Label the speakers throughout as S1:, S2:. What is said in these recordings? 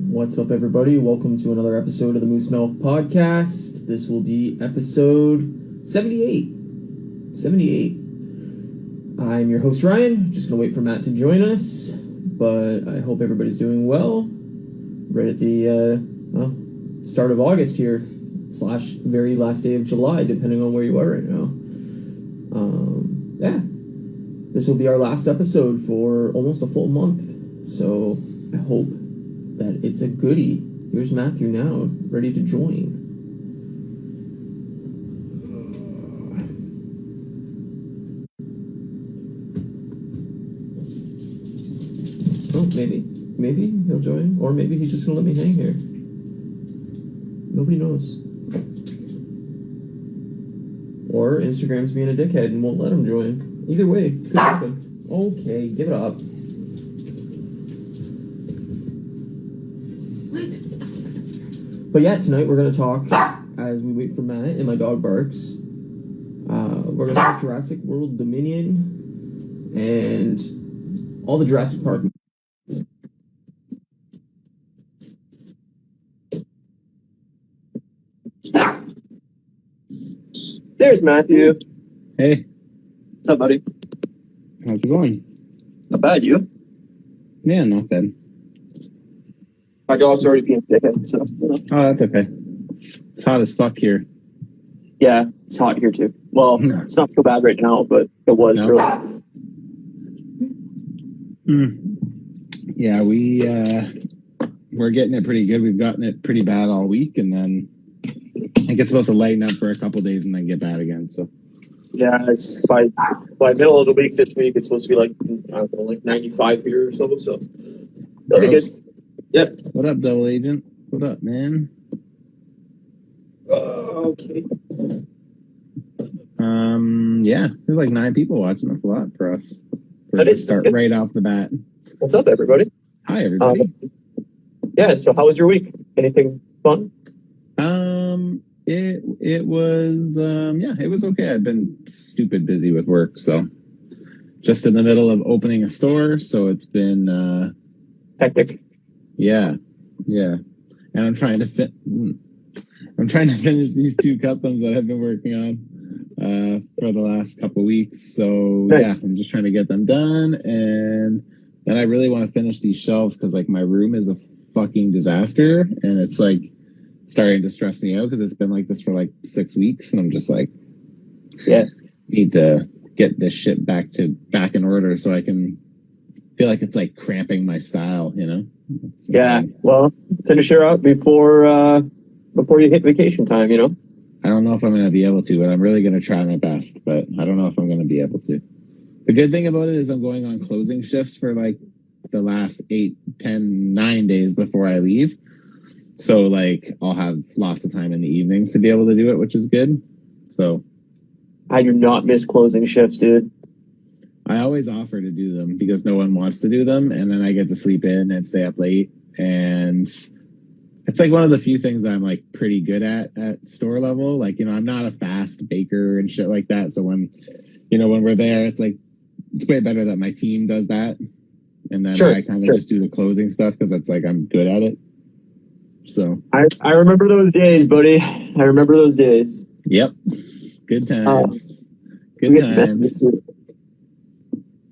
S1: What's up, everybody? Welcome to another episode of the Moose Milk Podcast. This will be episode 78. 78. I'm your host, Ryan. Just going to wait for Matt to join us, but I hope everybody's doing well. Right at the start of August here, / very last day of July, depending on where you are right now. This will be our last episode for almost a full month, so I hope that it's a goodie. Here's Matthew now, ready to join. Oh, maybe he'll join, or maybe he's just gonna let me hang here. Nobody knows. Or Instagram's being a dickhead and won't let him join. Either way, could happen. Okay, give it up. What? But yeah, tonight we're gonna talk as we wait for Matt and my dog barks. We're gonna talk Jurassic World Dominion and all the Jurassic Park. There's Matthew.
S2: Hey.
S1: What's up, buddy?
S2: How's it going?
S1: Not bad, you?
S2: Yeah, not bad.
S1: My dog's already being dickhead, so.
S2: Oh, that's okay. It's hot as fuck here.
S1: Yeah, it's hot here too. Well, it's not so bad right now, but it was earlier.
S2: Yeah, we're getting it pretty good. We've gotten it pretty bad all week, and then it gets supposed to lighten up for a couple days and then get bad again. So
S1: yeah, it's by middle of the week this week, it's supposed to be like, I don't know, like 95 here or something. So that'll be good. Yep.
S2: What up, double agent? What up, man?
S1: Okay.
S2: Yeah, there's like 9 people watching. That's a lot for us.
S1: That is
S2: start
S1: good.
S2: right off the bat.
S1: What's up, everybody?
S2: Hi, everybody.
S1: Yeah. So how was your week? Anything fun?
S2: It was it was okay. I've been stupid busy with work, so just in the middle of opening a store, so it's been
S1: Hectic.
S2: Yeah. And I'm trying to finish these 2 customs that I've been working on for the last couple weeks. So
S1: nice.
S2: Yeah, I'm just trying to get them done, and then I really want to finish these shelves because like my room is a fucking disaster, and it's like starting to stress me out because it's been like this for like 6 weeks, and I'm just like, need to get this shit back in order so I can feel like it's like cramping my style, you know?
S1: Well, finish her out before you hit vacation time, you know?
S2: I don't know if I'm going to be able to, but I'm really going to try my best, but I don't know if I'm going to be able to. The good thing about it is I'm going on closing shifts for like the last 8, 10, 9 days before I leave. So like I'll have lots of time in the evenings to be able to do it, which is good. So
S1: I do not miss closing shifts, dude.
S2: I always offer to do them because no one wants to do them, and then I get to sleep in and stay up late, and it's like one of the few things I'm like pretty good at store level. Like, you know, I'm not a fast baker and shit like that, so when we're there, it's like it's way better that my team does that, and then I kind of just do the closing stuff because it's like I'm good at it. So
S1: I remember those days, buddy. I remember those days.
S2: Yep. Good times. Good times.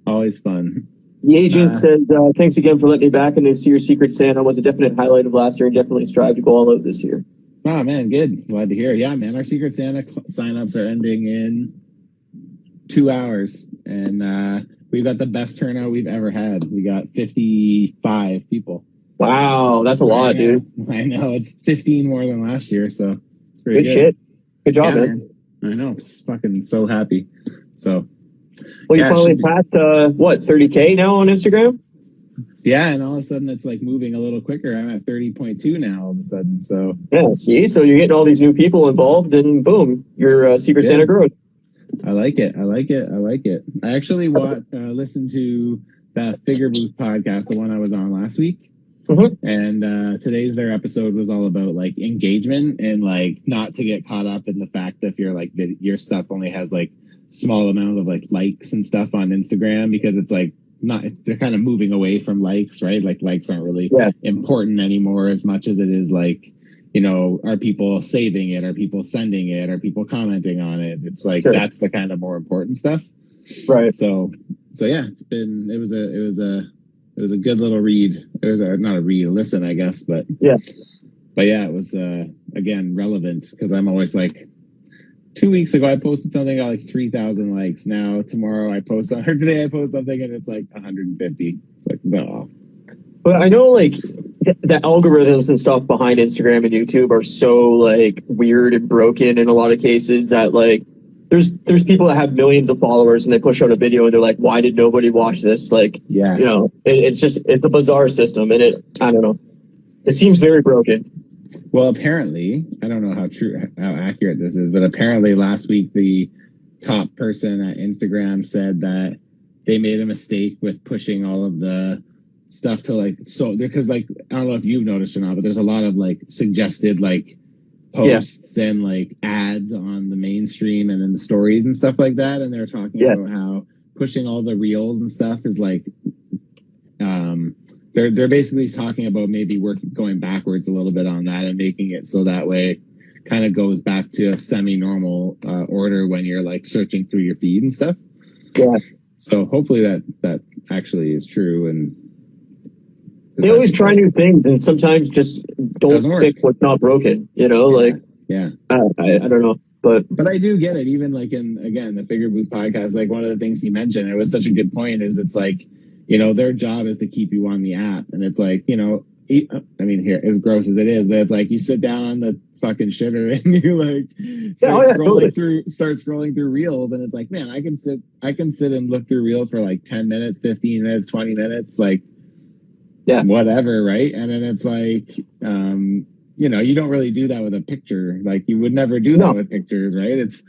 S2: Always fun.
S1: The agent said, thanks again for letting me back, and they see your Secret Santa was a definite highlight of last year and definitely strive to go all out this year.
S2: Oh, man, good. Glad to hear. Yeah, man, our Secret Santa signups are ending in 2 hours, and we've got the best turnout we've ever had. We got 55 people.
S1: Wow, that's a lot, dude.
S2: I know. It's 15 more than last year, so it's pretty good.
S1: Good shit. Good job, man.
S2: I know. I'm fucking so happy. So,
S1: well, you finally passed, 30K now on Instagram?
S2: Yeah, and all of a sudden it's like moving a little quicker. I'm at 30.2 now all of a sudden. So
S1: yeah, see, so you're getting all these new people involved, and boom, your Secret Santa grows.
S2: I like it. I actually listened to the Figure Booth podcast, the one I was on last week.
S1: Mm-hmm.
S2: And their episode was all about like engagement and like not to get caught up in the fact that if you're like your stuff only has like small amount of like likes and stuff on Instagram, because it's like not, they're kind of moving away from likes, right? Like likes aren't really important anymore as much as it is like, you know, are people saving it? Are people sending it? Are people commenting on it? It's like, that's the kind of more important stuff.
S1: Right.
S2: So yeah, it was a good little read. It was not a read, a listen, I guess, but yeah, it was, again, relevant because I'm always like, 2 weeks ago, I posted something, got like 3,000 likes. Now, tomorrow, today I post something and it's like 150. It's like, no.
S1: But I know, like, the algorithms and stuff behind Instagram and YouTube are so, like, weird and broken in a lot of cases that, like, there's people that have millions of followers and they push out a video and they're like, why did nobody watch this? Like, you know, it's a bizarre system and I don't know. It seems very broken.
S2: Well, apparently, I don't know how accurate this is, but apparently last week the top person at Instagram said that they made a mistake with pushing all of the stuff to like, so because like, I don't know if you've noticed or not, but there's a lot of like suggested like posts and like ads on the mainstream and in the stories and stuff like that. And they're talking about how pushing all the reels and stuff is like, they're basically talking about maybe going backwards a little bit on that and making it so that way kind of goes back to a semi-normal order when you're like searching through your feed and stuff. Yeah. So hopefully that actually is true. And
S1: they always try new things and sometimes just don't fix what's not broken, you know, like, I don't know. But
S2: I do get it. Even like in, again, the Figure Booth podcast, like one of the things he mentioned, it was such a good point is it's like, you know, their job is to keep you on the app. And it's like, you know, I mean, here, as gross as it is, but it's like you sit down on the fucking shitter and you like start scrolling through reels. And it's like, man, I can sit and look through reels for like 10 minutes, 15 minutes, 20 minutes, like, whatever. Right. And then it's like, you know, you don't really do that with a picture. Like you would never do that with pictures. Right. It's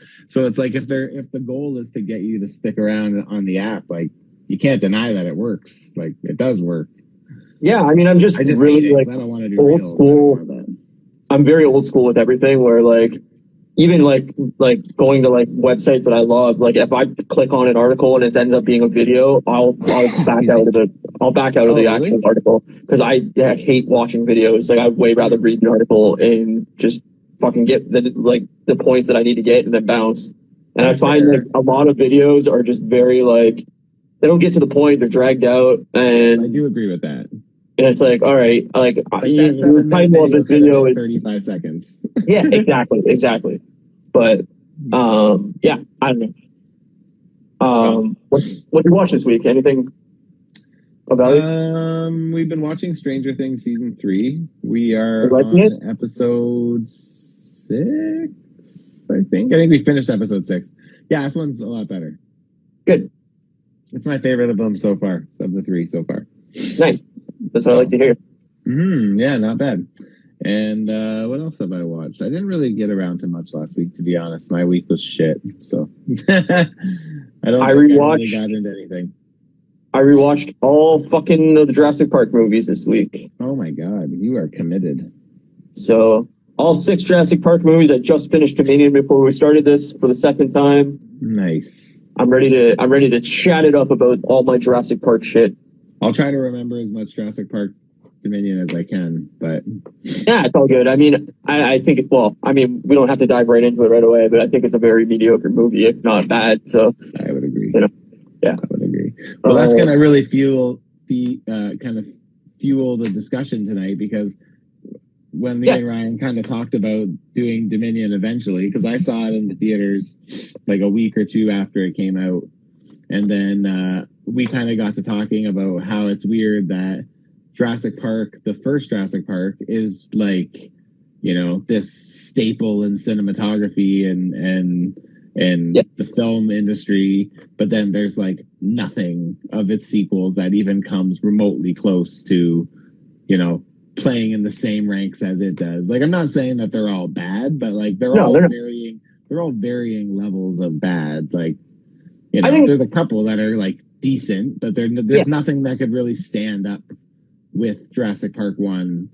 S2: like, if the goal is to get you to stick around on the app, like, you can't deny that it works. Like it does work.
S1: Yeah, I mean, I'm just really like
S2: I don't want to do
S1: old school. I'm very old school with everything. Where like even like going to like websites that I love. Like if I click on an article and it ends up being a video, I'll back out of the actual article because I hate watching videos. Like I'd way rather read an article and just fucking get the points that I need to get and then bounce. And I find like a lot of videos are just very like. They don't get to the point. They're dragged out, and
S2: I do agree with that.
S1: And it's like, all right, like your title of this video is
S2: 35 seconds.
S1: Yeah, exactly. But yeah, I don't know. What did you watch this week? Anything about it?
S2: We've been watching Stranger Things season 3. We are on episode 6. I think we finished episode 6. Yeah, this one's a lot better.
S1: Good.
S2: It's my favorite of them so far, of the 3 so far.
S1: Nice. That's what I like to hear.
S2: Yeah, not bad. And what else have I watched? I didn't really get around to much last week, to be honest. My week was shit, so I really got into anything.
S1: I rewatched all fucking the Jurassic Park movies this week.
S2: Oh my god, you are committed.
S1: So all 6 Jurassic Park movies. I just finished Dominion before we started this for the second time.
S2: Nice.
S1: I'm ready to chat it up about all my Jurassic Park shit.
S2: I'll try to remember as much Jurassic Park Dominion as I can, but
S1: yeah, it's all good. I mean, I think we don't have to dive right into it right away, but I think it's a very mediocre movie, if not bad. So
S2: I would agree.
S1: You know, yeah,
S2: I would agree. Well, that's gonna really fuel the discussion tonight because when me and Ryan kind of talked about doing Dominion eventually, because I saw it in the theaters like a week or 2 after it came out. And then we kind of got to talking about how it's weird that Jurassic Park, the first Jurassic Park, is like, you know, this staple in cinematography and the film industry. But then there's like nothing of its sequels that even comes remotely close to, you know, playing in the same ranks as it does. Like I'm not saying that they're all bad, but like they're all varying levels of bad. Like, you know, there's a couple that are like decent, but there's nothing that could really stand up with Jurassic Park 1.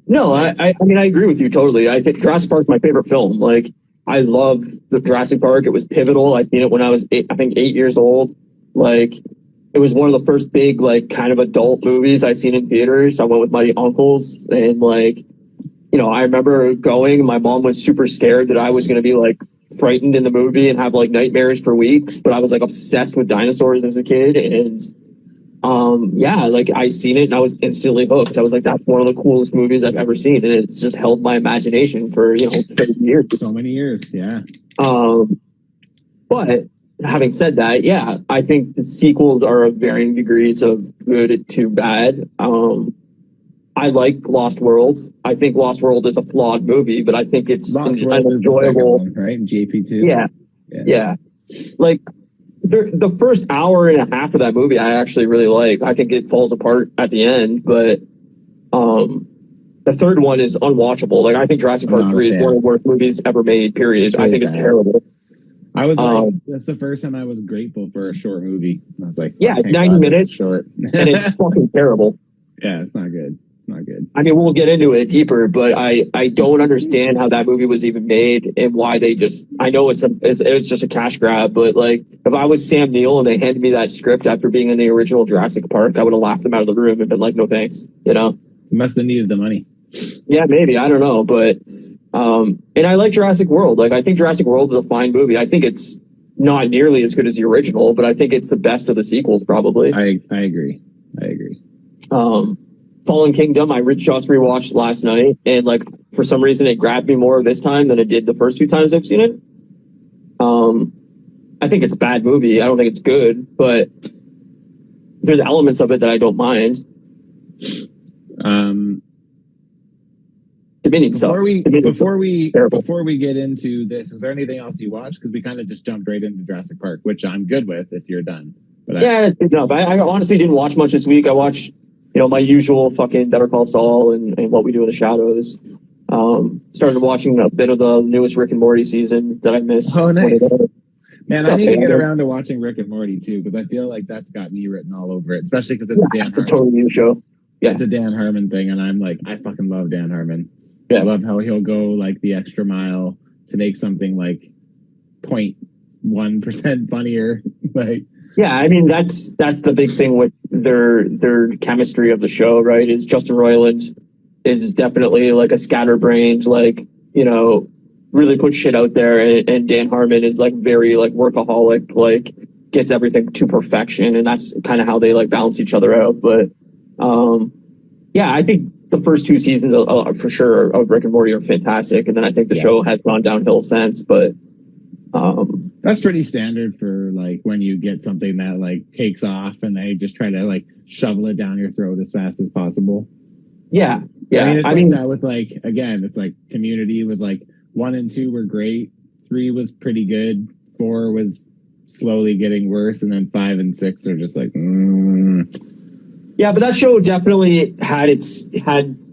S1: No, I mean I agree with you totally. I think Jurassic Park's my favorite film. Like I love the Jurassic Park. It was pivotal. I seen it when I was 8 years old. Like
S3: it was one of the first big, like, kind of adult movies I seen in theaters. I went with my uncles, and like, I remember going. My mom was super scared that I was going to be like frightened in the movie and have like nightmares for weeks. But I was like obsessed with dinosaurs as a kid, and yeah, like I seen it and I was instantly hooked. I was like, that's one of the coolest movies I've ever seen, and it's just held my imagination for 30 years.
S2: So many years, yeah.
S3: But having said that, yeah, I think the sequels are of varying degrees of good to bad. I like Lost World. I think Lost World is a flawed movie, but I think it's
S2: Lost World is the second one, right? JP2.
S3: Yeah. Like the first hour and a half of that movie, I actually really like. I think it falls apart at the end, but the third one is unwatchable. Like I think Jurassic Park 3 is one of the worst movies ever made. Period. Really I think it's terrible.
S2: I was like, that's the first time I was grateful for a short movie. I was like,
S3: yeah, 90 minutes short, and it's fucking terrible.
S2: Yeah, it's not good. Not good.
S3: I mean, we'll get into it deeper, but I don't understand how that movie was even made and why they just. I know it's just a cash grab, but like if I was Sam Neill and they handed me that script after being in the original Jurassic Park, I would have laughed them out of the room and been like, no thanks.
S2: You must have needed the money.
S3: Yeah, maybe, I don't know, but and I like Jurassic World. Like I think Jurassic World is a fine movie. I think it's not nearly as good as the original, but I think it's the best of the sequels probably.
S2: I agree.
S3: Fallen Kingdom, I just rewatched last night, and like for some reason it grabbed me more this time than it did the first two times I've seen it. I think it's a bad movie. I don't think it's good, but there's elements of it that I don't mind. Dominion
S2: before
S3: sucks.
S2: we get into this, is there anything else you watched? Because we kind of just jumped right into Jurassic Park, which I'm good with if you're done. But
S3: yeah, it's good enough. I honestly didn't watch much this week. I watched my usual fucking Better Call Saul and What We Do in the Shadows. Started watching a bit of the newest Rick and Morty season that I missed.
S2: Oh, nice. Man, I need to get around to watching Rick and Morty too, because I feel like that's got me written all over it, especially because it's a Dan Harmon.
S3: It's a totally new show. Yeah.
S2: It's a Dan Harmon thing, and I'm like, I fucking love Dan Harmon.
S3: Yeah.
S2: I love how he'll go like the extra mile to make something like 0.1% funnier. Like,
S3: yeah, I mean that's the big thing with their chemistry of the show, right? Is Justin Roiland is definitely like a scatterbrained, like really put shit out there, and Dan Harmon is like very like workaholic, like gets everything to perfection, and that's kind of how they like balance each other out. But yeah, I think the first two seasons for sure of Rick and Morty are fantastic, and then I think the show has gone downhill since. But
S2: that's pretty standard for like when you get something that like takes off and they just try to like shovel it down your throat as fast as possible.
S3: Yeah.
S2: I mean, that with like, again, it's like Community was like 1 and 2 were great, 3 was pretty good, 4 was slowly getting worse, and then 5 and 6 are just like.
S3: Yeah, but that show definitely had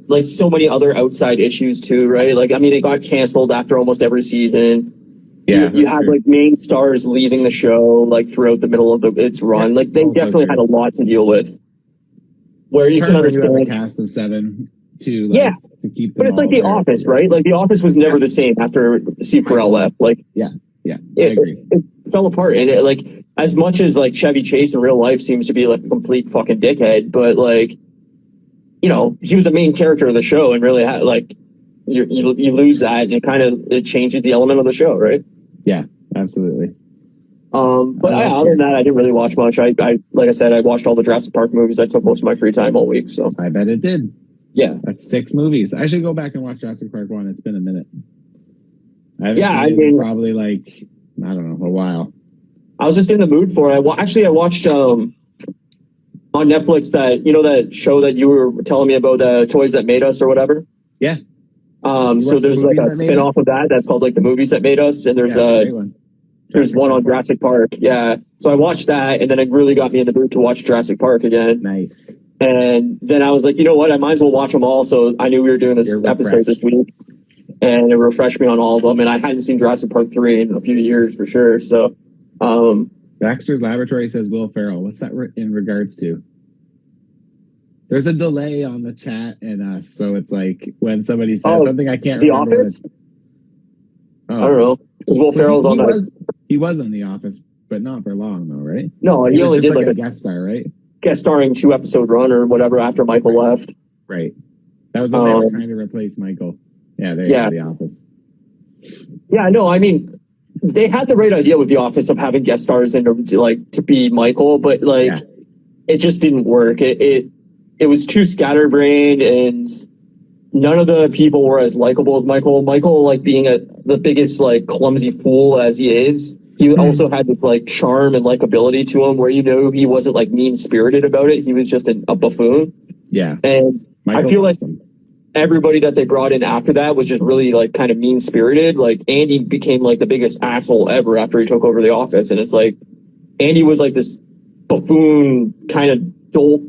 S3: like so many other outside issues too, right? Like, I mean, it got canceled after almost every season.
S2: Yeah,
S3: you had like main stars leaving the show like throughout the middle of its run. Like they definitely had a lot to deal with. Where you can understand
S2: a cast of 7 to like, to keep them.
S3: But it's like The Office, right? Like The Office was never the same after Steve Carell left. Like
S2: I agree.
S3: It fell apart, and like as much as like Chevy Chase in real life seems to be like a complete fucking dickhead, but like he was the main character of the show, and really had like you lose that, and it changes the element of the show, right?
S2: Yeah, absolutely.
S3: But other than that, I didn't really watch much. I like I said, I watched all the Jurassic Park movies. I took most of my free time all week. So
S2: I bet it did.
S3: Yeah,
S2: that's 6 movies. I should go back and watch Jurassic Park 1. It's been a minute. I haven't seen it probably like, I don't know, a while.
S3: I was just in the mood for it. I watched on Netflix that show that you were telling me about, the Toys That Made Us or whatever.
S2: Yeah.
S3: So there's like a spin-off of that's called like The Movies That Made Us, and there's one on Jurassic Park. Yeah. So I watched that, and then it really got me in the mood to watch Jurassic Park again.
S2: Nice.
S3: And then I was like, you know what? I might as well watch them all. So I knew we were doing this episode this week, and it refreshed me on all of them. And I hadn't seen Jurassic Park 3 in a few years for sure. So,
S2: Baxter's Laboratory says Will Ferrell. What's that in regards to? There's a delay on the chat and us, so it's like when somebody says something, I can't remember.
S3: The Office? I don't know. Will Ferrell's on that.
S2: He was on The Office. but not for long though, right?
S3: No, he
S2: It was
S3: only
S2: just
S3: did
S2: like
S3: like
S2: a guest star, right?
S3: guest starring 2-episode run or whatever after Michael left.
S2: Right. That was when they were trying to replace Michael. Yeah, there you go, The Office.
S3: Yeah, no, I mean, they had the right idea with The Office of having guest stars and to be Michael, but it just didn't work. It was too scatterbrained, and none of the people were as likable as Michael. Michael, like being the biggest like clumsy fool as he is, he also had this like charm and likability to him, where he wasn't like mean spirited about it. He was just a buffoon.
S2: Yeah,
S3: and
S2: Michael's
S3: I feel
S2: awesome.
S3: like everybody that they brought in after that was just really like kind of mean spirited. Like Andy became like the biggest asshole ever after he took over the office, and it's like Andy was like this buffoon kind of dolt,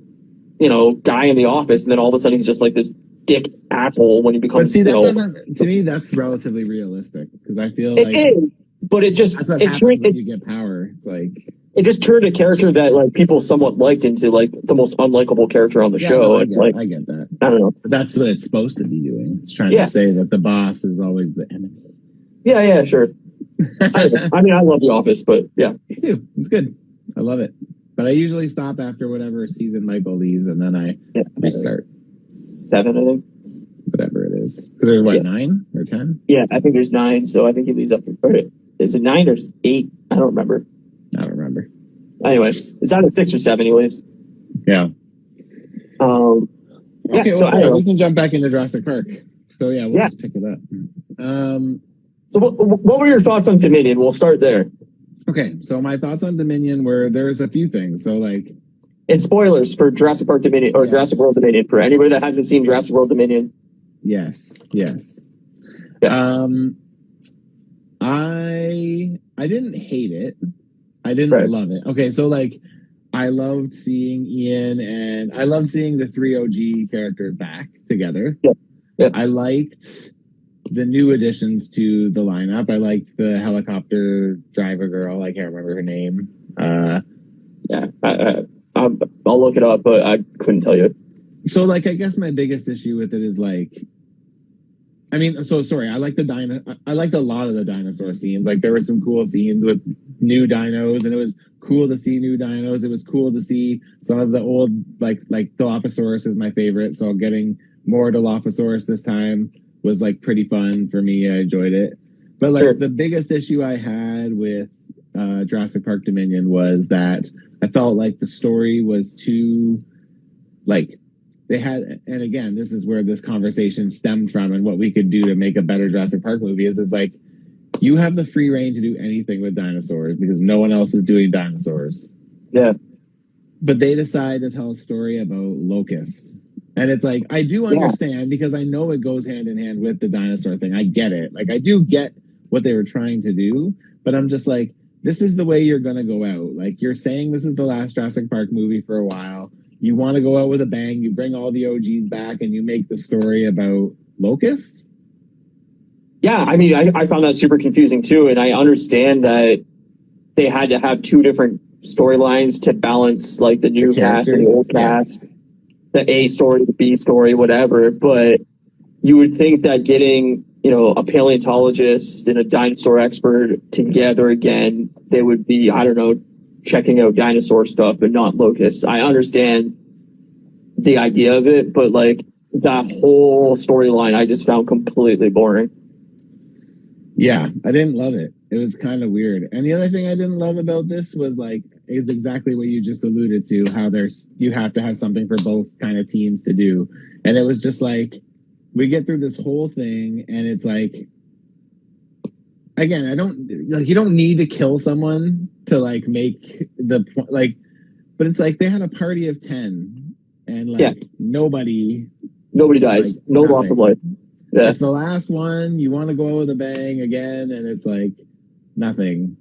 S3: guy in the office, and then all of a sudden he's just like this dick asshole when he becomes.
S2: But see, that doesn't, to me, that's relatively realistic, because I feel like
S3: it is, but it just
S2: that's what happens when you get power. It's like
S3: it just turned a character that like people somewhat liked into like the most unlikable character on the show.
S2: No,
S3: I
S2: get that.
S3: I don't know.
S2: But that's what it's supposed to be doing. It's trying to say that the boss is always the enemy.
S3: Yeah, sure. I mean, I love The Office, but yeah.
S2: Me too. It's good. I love it. But I usually stop after whatever season Michael leaves, and then I restart.
S3: 7, I think.
S2: Whatever it is. Because there's, 9 or 10?
S3: Yeah, I think there's 9, so I think he leaves up. Is it 9 or 8? I don't remember. Anyway, it's either 6 or 7 he leaves.
S2: Yeah. Okay,
S3: so
S2: we can jump back into Jurassic Park. So we'll just pick it up.
S3: So what were your thoughts on Dominion? We'll start there.
S2: Okay, so my thoughts on Dominion were, there's a few things. So
S3: and spoilers for Jurassic Park Dominion or Jurassic World Dominion for anybody that hasn't seen Jurassic World Dominion.
S2: Yes.
S3: Yeah.
S2: I didn't hate it. I didn't love it. Okay, so I loved seeing Ian, and I loved seeing the 3 OG characters back together.
S3: Yeah.
S2: I liked the new additions to the lineup. I liked the helicopter driver girl. I can't remember her name.
S3: I'll look it up, but I couldn't tell you.
S2: So I guess my biggest issue with it is I liked I liked a lot of the dinosaur scenes. There were some cool scenes with new dinos, and it was cool to see new dinos. It was cool to see some of the old, like Dilophosaurus is my favorite, so getting more Dilophosaurus this time was pretty fun for me. I enjoyed it. But the biggest issue I had with Jurassic Park Dominion was that I felt like the story was too they had, and again, this is where this conversation stemmed from, and what we could do to make a better Jurassic Park movie is you have the free reign to do anything with dinosaurs because no one else is doing dinosaurs.
S3: Yeah.
S2: But they decide to tell a story about locusts. And it's I do understand, because I know it goes hand in hand with the dinosaur thing. I get it. I do get what they were trying to do, but I'm just this is the way you're going to go out. You're saying this is the last Jurassic Park movie for a while. You want to go out with a bang. You bring all the OGs back and you make the story about locusts.
S3: Yeah, I mean, I found that super confusing too. And I understand that they had to have 2 different storylines to balance the new cast and the old cast, the A story, the B story, whatever. But you would think that getting, a paleontologist and a dinosaur expert together again, they would be, I don't know, checking out dinosaur stuff and not locusts. I understand the idea of it, but that whole storyline I just found completely boring.
S2: Yeah, I didn't love it. It was kind of weird. And the other thing I didn't love about this was is exactly what you just alluded to, how you have to have something for both kind of teams to do. And it was just we get through this whole thing and it's again, you don't need to kill someone to make the point, but it's they had a party of 10 and nobody
S3: dies, no loss of life. Yeah.
S2: It's the last one. You want to go out with a bang again, and it's nothing.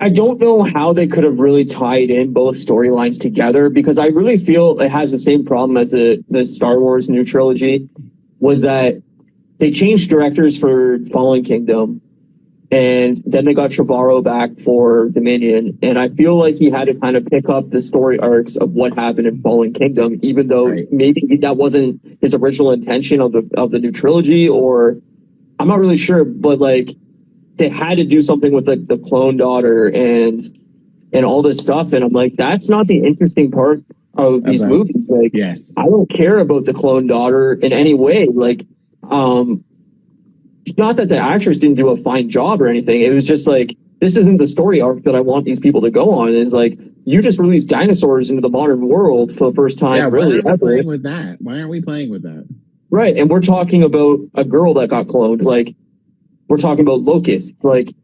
S3: I don't know how they could have really tied in both storylines together, because I really feel it has the same problem as the Star Wars new trilogy, was that they changed directors for Fallen Kingdom, and then they got Trevorrow back for Dominion, and I feel like he had to kind of pick up the story arcs of what happened in Fallen Kingdom, even though maybe that wasn't his original intention of the new trilogy, or I'm not really sure, but they had to do something with like the clone daughter and all this stuff. And I'm like, that's not the interesting part of these movies. Like,
S2: yes,
S3: I don't care about the clone daughter in any way. Like, not that the actress didn't do a fine job or anything. It was just like, this isn't the story arc that I want these people to go on. It's like, you just released dinosaurs into the modern world for the first time, really
S2: why aren't we
S3: ever.
S2: playing with that? Why aren't we playing with that?
S3: Right, and we're talking about a girl that got cloned. Like, we're talking about Locust. Like,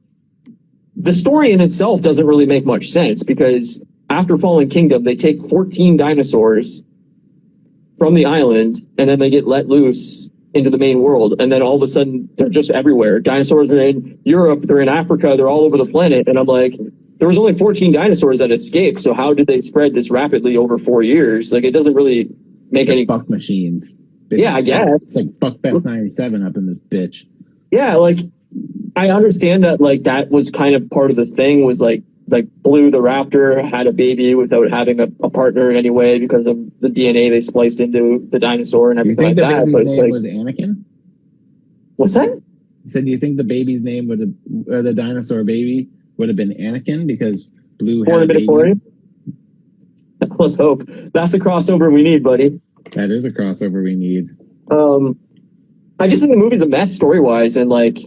S3: the story in itself doesn't really make much sense because after Fallen Kingdom, they take 14 dinosaurs from the island and then they get let loose into the main world. And then all of a sudden, they're just everywhere. Dinosaurs are in Europe, they're in Africa, they're all over the planet. And I'm like, there was only 14 dinosaurs that escaped. So how did they spread this rapidly over 4 years? Like, it doesn't really make any...
S2: Fuck machines.
S3: Yeah, I guess.
S2: It's like Fuck Best 97 up in this bitch.
S3: Yeah, like, I understand that, like, that was kind of part of the thing was, like Blue the raptor had a baby without having a partner in any way because of the DNA they spliced into the dinosaur and everything like that.
S2: Do you think the baby's
S3: name
S2: was Anakin?
S3: What's that?
S2: You said, do you think the baby's name would have, or the dinosaur baby would have been Anakin because Blue had a baby?
S3: Let's hope. That's the crossover we need, buddy.
S2: That is a crossover we need.
S3: I just think the movie's a mess story-wise, and, like,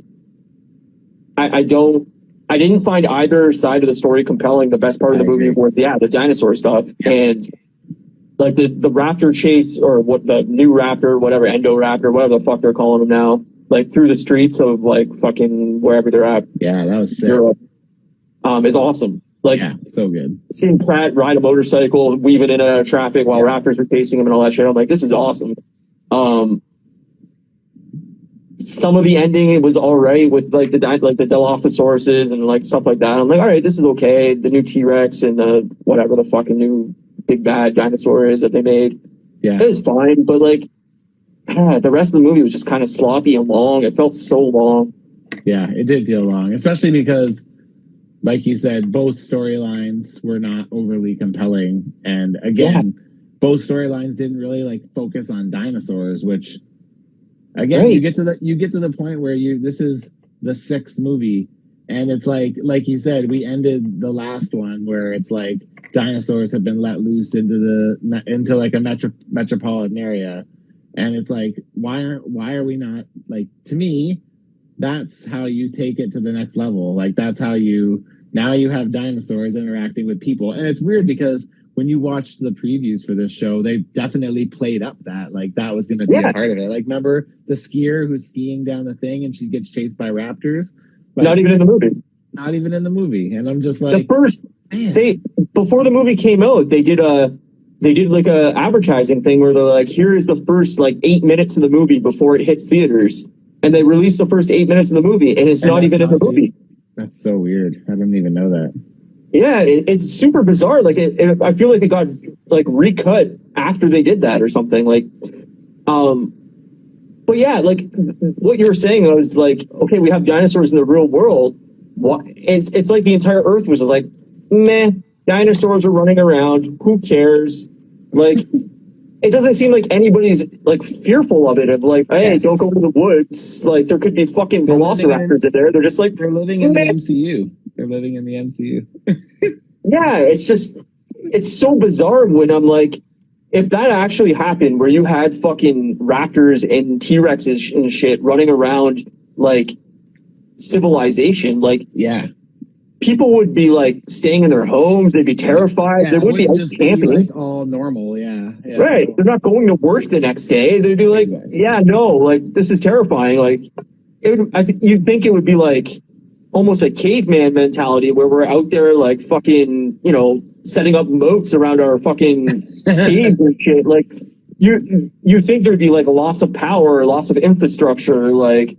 S3: I didn't find either side of the story compelling. The best part of the movie was, the dinosaur stuff. Yeah. And, like, the raptor chase, or what the new raptor, whatever, Endoraptor, whatever the fuck they're calling them now, like, through the streets of, like, fucking wherever they're at.
S2: Yeah, that was sick.
S3: Europe, is awesome. Like,
S2: yeah, so good.
S3: Seeing Pratt ride a motorcycle, weaving in and out of traffic while raptors were chasing him and all that shit, I'm like, this is awesome. Some of the ending, it was all right with like the Dilophosauruses and like stuff like that. I'm like, all right, this is okay. The new T-Rex and whatever the fucking new big bad dinosaur is that they made.
S2: Yeah,
S3: it was fine, but like, the rest of the movie was just kind of sloppy and long. It felt so long.
S2: Yeah, it did feel long, especially because, like you said, both storylines were not overly compelling, and again, both storylines didn't really like focus on dinosaurs, which. Again, you get to the point where this is the 6th movie, and it's like you said, we ended the last one where it's like dinosaurs have been let loose into like a metropolitan area, and it's like why are we not, like, to me, that's how you take it to the next level. Like, that's how you have dinosaurs interacting with people, and it's weird because when you watched the previews for this show, they definitely played up that, like, that was going to be a part of it. Like, remember the skier who's skiing down the thing and she gets chased by raptors? Like,
S3: not even in the movie.
S2: Not even in the movie. And I'm just like,
S3: before the movie came out, they did like a advertising thing where they're like, here is the first like 8 minutes of the movie before it hits theaters, and they released the first 8 minutes of the movie, and it's not even in the movie. That's
S2: so weird. I didn't even know that.
S3: Yeah, it's super bizarre. Like, I feel like it got like recut after they did that or something. Like, but yeah, like what you were saying was like, okay, we have dinosaurs in the real world. What? It's like the entire Earth was like, meh, dinosaurs are running around. Who cares? Like, it doesn't seem like anybody's like fearful of it. Of like, hey, don't go into the woods. Like, there could be fucking velociraptors in there. They're just like,
S2: they're living in the MCU. They're living in the MCU.
S3: Yeah, it's so bizarre when I'm like, if that actually happened, where you had fucking raptors and T-Rexes and shit running around like civilization, like, people would be like staying in their homes. They'd be terrified. They wouldn't be out camping.
S2: Be like all normal,
S3: right. They're not going to work the next day. They'd be like, like, this is terrifying. Like, you'd think it would be like almost a caveman mentality where we're out there like fucking, setting up moats around our fucking caves and shit. Like, you think there'd be like a loss of power, loss of infrastructure. Like,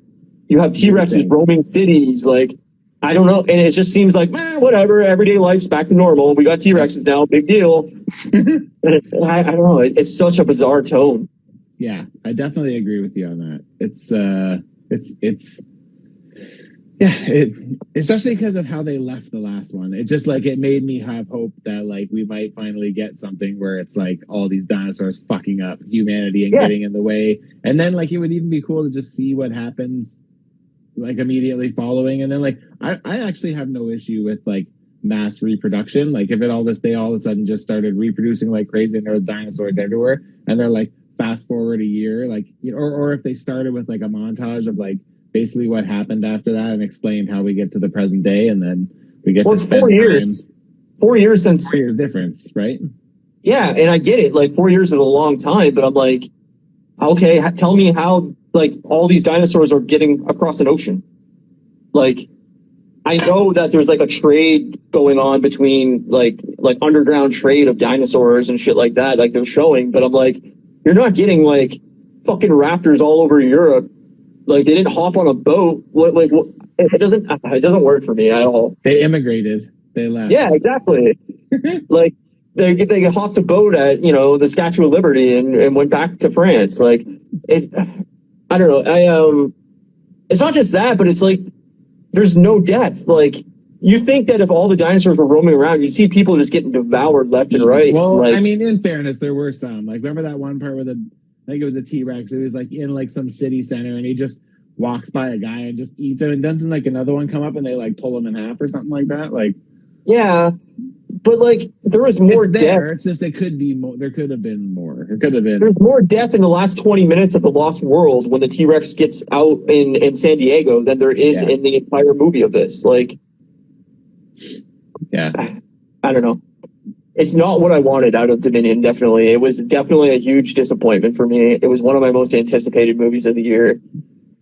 S3: you have T-Rexes roaming cities. Like, I don't know. And it just seems like, whatever, everyday life's back to normal. We got T-Rexes now, big deal. And I don't know. It's such a bizarre tone.
S2: Yeah, I definitely agree with you on that. It's especially because of how they left the last one. It just like, it made me have hope that like we might finally get something where it's like all these dinosaurs fucking up humanity and getting in the way. And then like, it would even be cool to just see what happens like immediately following. And then like I actually have no issue with like mass reproduction. Like if they all of a sudden just started reproducing like crazy and there were dinosaurs everywhere and they're like fast forward a year, like, you know, or if they started with like a montage of like basically what happened after that and explained how we get to the present day, and then we get to spend
S3: 4 years.
S2: time.
S3: 4 years since
S2: 4 years difference, right?
S3: Yeah, and I get it. Like 4 years is a long time, but I'm like, okay, tell me how like all these dinosaurs are getting across an ocean. Like, I know that there's like a trade going on between like underground trade of dinosaurs and shit like that, like they're showing, but I'm like, you're not getting like fucking raptors all over Europe. Like they didn't hop on a boat. What it doesn't work for me at all.
S2: They immigrated. They left.
S3: Yeah, exactly. Like they hopped a boat at, you know, the Statue of Liberty and went back to France. Like I don't know. It's not just that, but it's like there's no death. Like you think that if all the dinosaurs were roaming around, you'd see people just getting devoured left and right.
S2: Well,
S3: like,
S2: I mean, in fairness, there were some. Like remember that one part where I think it was a T-Rex. It was like in like some city center and he just walks by a guy and just eats him, and doesn't like another one come up and they like pull him in half or something like that. Like,
S3: yeah, but like there was more death.
S2: It's just it could be more. There could have been more. There could have been.
S3: There's more death in the last 20 minutes of The Lost World when the T-Rex gets out in San Diego than there is in the entire movie of this. Like,
S2: yeah,
S3: I don't know. It's not what I wanted out of Dominion, definitely. It was definitely a huge disappointment for me. It was one of my most anticipated movies of the year.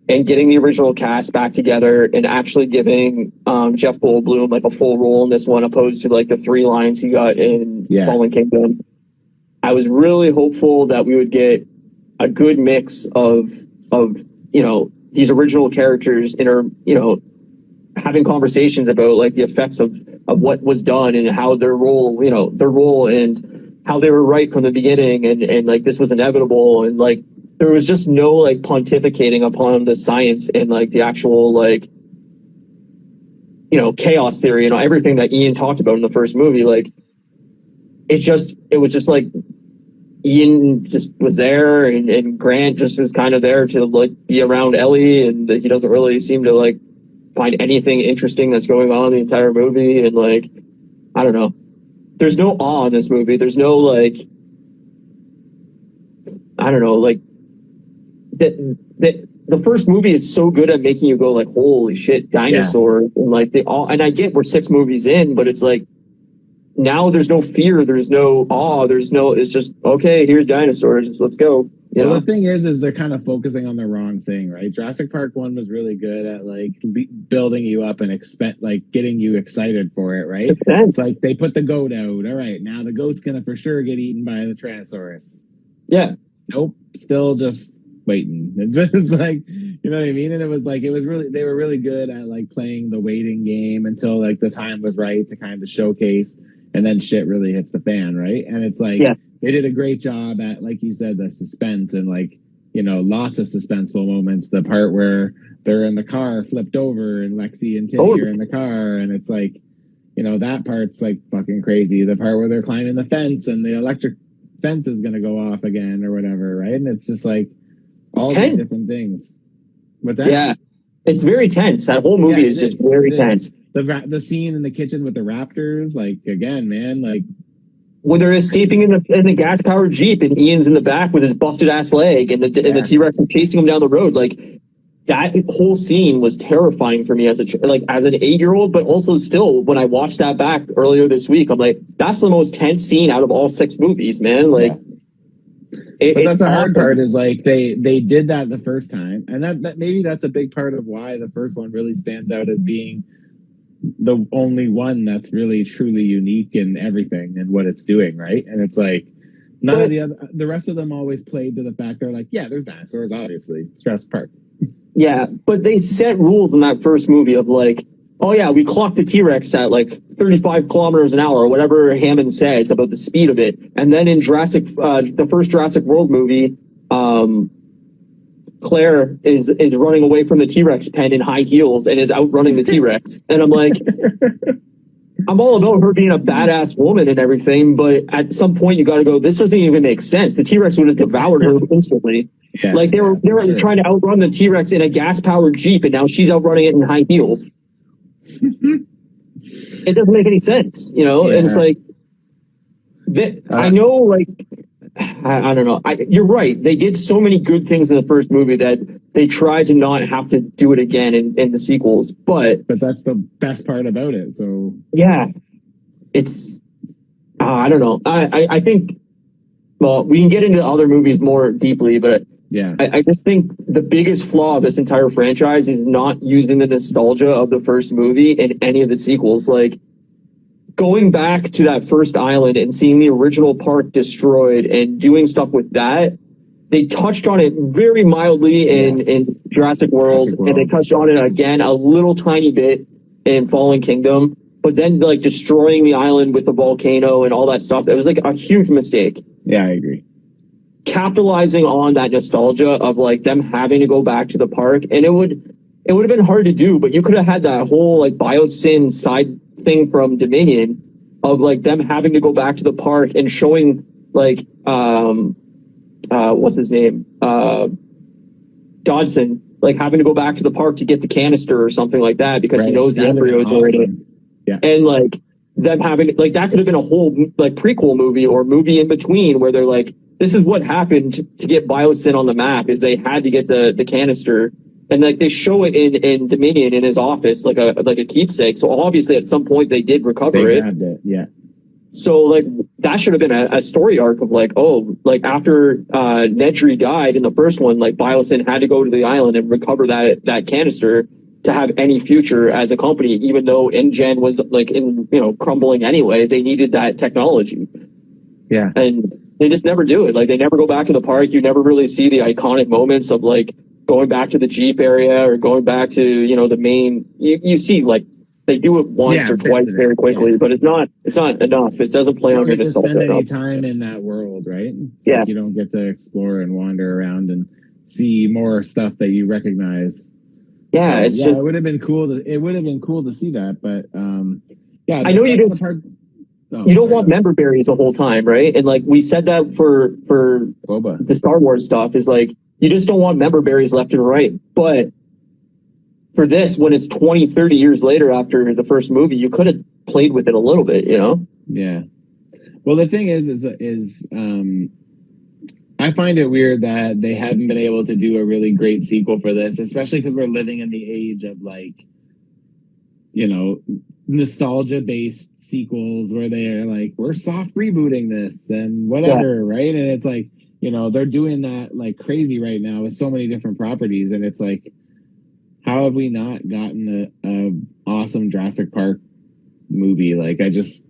S3: And getting the original cast back together and actually giving Jeff Goldblum like a full role in this one, opposed to like the 3 lines he got in Fallen Kingdom. I was really hopeful that we would get a good mix of you know, these original characters having conversations about like the effects of what was done and how their role and how they were right from the beginning and like this was inevitable, and like there was just no like pontificating upon the science and like the actual like, you know, chaos theory and everything that Ian talked about in the first movie. Like it was just like Ian just was there and Grant just was kind of there to like be around Ellie, and he doesn't really seem to like find anything interesting that's going on in the entire movie. And like, I don't know. There's no awe in this movie. There's no like, I don't know, like that the first movie is so good at making you go like, holy shit, dinosaurs. And like and I get we're 6 movies in, but it's like now there's no fear, there's no awe, it's just, okay, here's dinosaurs, let's go.
S2: Well, the thing is they're kind of focusing on the wrong thing, right? Jurassic Park 1 was really good at like building you up and like getting you excited for it, right? It's like they put the goat out. All right, now the goat's gonna for sure get eaten by the Tyrannosaurus.
S3: Yeah.
S2: Nope. Still just waiting. It's just like, you know what I mean? And it was like they were really good at like playing the waiting game until like the time was right to kind of showcase, and then shit really hits the fan, right? And it's like they did a great job at, like you said, the suspense and like, you know, lots of suspenseful moments. The part where they're in the car flipped over and Lexi and Timmy are in the car, and it's like, you know, that part's like fucking crazy. The part where they're climbing the fence and the electric fence is going to go off again or whatever, right? And it's just like all these different things. What's that?
S3: Yeah, it's very tense. That whole movie is just very tense.
S2: The scene in the kitchen with the raptors, like, again, man, like
S3: when they're escaping in the gas powered Jeep and Ian's in the back with his busted ass leg and the T-Rex are chasing him down the road, like that whole scene was terrifying for me as an 8-year-old, but also still when I watched that back earlier this week, I'm like, that's the most tense scene out of all 6 movies, man. Like,
S2: but that's the hard part is like they did that the first time, and that maybe that's a big part of why the first one really stands out as being the only one that's really truly unique in everything and what it's doing, right? And it's like none of the rest of them always played to the fact they're like, yeah, there's dinosaurs, obviously, Jurassic Park.
S3: Yeah, but they set rules in that first movie of like, oh yeah, we clocked the T-Rex at like 35 kilometers an hour or whatever Hammond says about the speed of it. And then in the first Jurassic World movie, Claire is running away from the T-Rex pen in high heels and is outrunning the T-Rex. And I'm like, I'm all about her being a badass woman and everything, but at some point you got to go, this doesn't even make sense. The T-Rex would have devoured her instantly.
S2: Yeah,
S3: like they were trying to outrun the T-Rex in a gas-powered Jeep, and now she's outrunning it in high heels. It doesn't make any sense, you know?
S2: Yeah.
S3: And it's like, I know, like, I don't know. You're right. They did so many good things in the first movie that they tried to not have to do it again in the sequels. But
S2: that's the best part about it. So
S3: yeah, it's I don't know. I think, well, we can get into other movies more deeply, but
S2: yeah,
S3: I just think the biggest flaw of this entire franchise is not using the nostalgia of the first movie in any of the sequels. Like, going back to that first island and seeing the original park destroyed and doing stuff with that, they touched on it very mildly in Jurassic World, and they touched on it again a little tiny bit in Fallen Kingdom. But then, like, destroying the island with the volcano and all that stuff, it was like a huge mistake.
S2: Yeah, I agree.
S3: Capitalizing on that nostalgia of like them having to go back to the park, and it would have been hard to do, but you could have had that whole like biosyn side thing from Dominion of like them having to go back to the park and showing like what's his name, Dodson, like having to go back to the park to get the canister or something like that because he knows the embryos already.
S2: Yeah.
S3: And like them having like that could have been a whole like prequel movie or movie in between where they're like, this is what happened to get biosyn on the map, is they had to get the canister. And like they show it in Dominion in his office, like a keepsake. So obviously at some point they did recover it.
S2: Grabbed it. Yeah.
S3: So like that should have been a story arc of like, oh, like after Nedry died in the first one, like biosyn had to go to the island and recover that canister to have any future as a company, even though InGen was like crumbling anyway. They needed that technology.
S2: Yeah.
S3: And they just never do it. Like they never go back to the park. You never really see the iconic moments of like going back to the Jeep area or going back to, the main, you see like they do it once or twice very quickly, but it's not enough. It doesn't play on your nostalgia.
S2: You don't get to spend any time in that world, right?
S3: Yeah.
S2: You don't get to explore and wander around and see more stuff that you recognize.
S3: Yeah.
S2: So,
S3: it's just,
S2: it would have been cool to see that, but yeah.
S3: I know you just, you don't want member berries the whole time, right? And like we said that for
S2: Boba.
S3: The Star Wars stuff is like, you just don't want member berries left and right. But for this, when it's 20, 30 years later after the first movie, you could have played with it a little bit,
S2: Yeah. Well, the thing is I find it weird that they haven't been able to do a really great sequel for this, especially because we're living in the age of like, nostalgia-based sequels where they're like, we're soft rebooting this and whatever, right? And it's like, they're doing that like crazy right now with so many different properties, and it's like, how have we not gotten a awesome Jurassic Park movie? Like, I just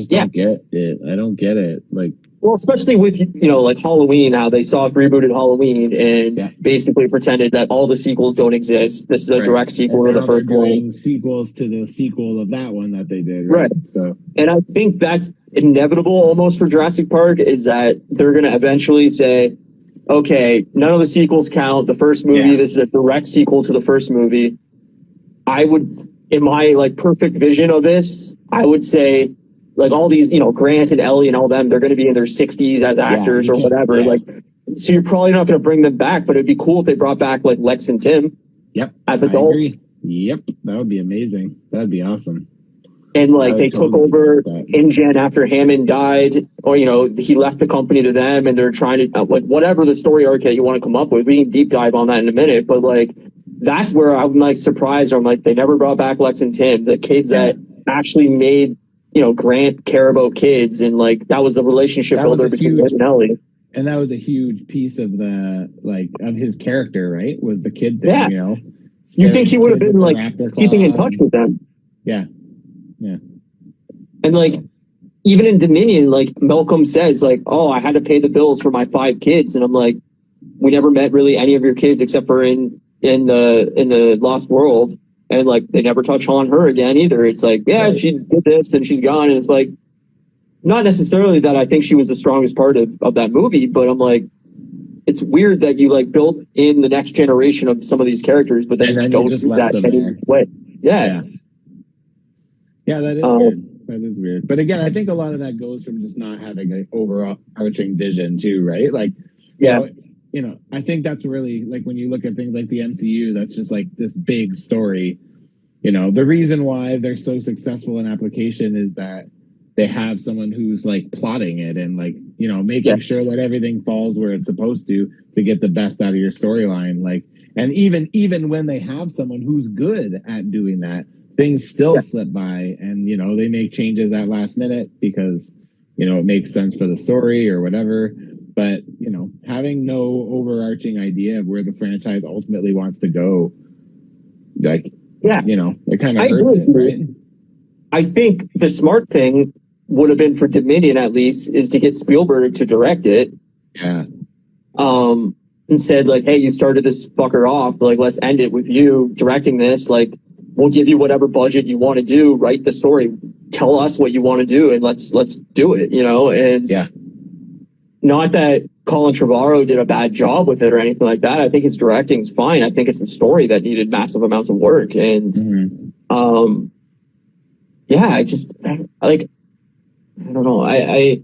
S2: don't get it. I don't get it. Like,
S3: well, especially with like Halloween, how they soft rebooted Halloween and basically pretended that all the sequels don't exist. This is a direct sequel to the first one.
S2: Sequels to the sequel of that one that they did,
S3: right?
S2: So,
S3: and I think that's inevitable almost for Jurassic Park, is that they're going to eventually say, okay, none of the sequels count. The first movie, this is a direct sequel to the first movie. I would, in my like perfect vision of this, I would say, like all these, Grant and Ellie and all them, they're going to be in their 60s as actors or whatever. Like, so you're probably not going to bring them back, but it'd be cool if they brought back like Lex and Tim.
S2: Yep.
S3: As adults.
S2: Yep. That would be amazing. That'd be awesome.
S3: And like they took over InGen after Hammond died, or he left the company to them, and they're trying to like whatever the story arc that you want to come up with. We can deep dive on that in a minute, but like that's where I'm like surprised. I'm like, they never brought back Lex and Tim, the kids that actually made Grant care about kids, and like that was the relationship builder between Grant and Ellie.
S2: And that was a huge piece of of his character, right? Was the kid thing,
S3: You think he would have been like keeping in touch with them?
S2: Yeah.
S3: And like even in Dominion, like Malcolm says, like, oh, I had to pay the bills for my 5 kids, and I'm like, we never met really any of your kids except for in the Lost World, and like they never touch on her again either. It's like, she did this and she's gone, and it's like not necessarily that I think she was the strongest part of that movie, but I'm like, it's weird that you like built in the next generation of some of these characters, but then you don't do that anyway. Yeah.
S2: Yeah, that is weird. That is weird. But again, I think a lot of that goes from just not having an overarching vision too, right? Like, you know, I think that's really like when you look at things like the MCU, that's just like this big story. You know, the reason why they're so successful in application is that they have someone who's like plotting it and like, you know, making sure that everything falls where it's supposed to get the best out of your storyline. Like, and even when they have someone who's good at doing that, things still slip by, and you know, they make changes at last minute because, you know, it makes sense for the story or whatever. But, you know, having no overarching idea of where the franchise ultimately wants to go, like, you know, it kind of hurts it, right?
S3: I think the smart thing would have been for Dominion, at least, is to get Spielberg to direct it.
S2: Yeah.
S3: And said, like, hey, you started this fucker off, like, let's end it with you directing this. Like, we'll give you whatever budget you want to do, write the story, tell us what you want to do, and let's do it, you know? And not that Colin Trevorrow did a bad job with it or anything like that. I think his directing's fine. I think it's a story that needed massive amounts of work. And, I just, like, I don't know. I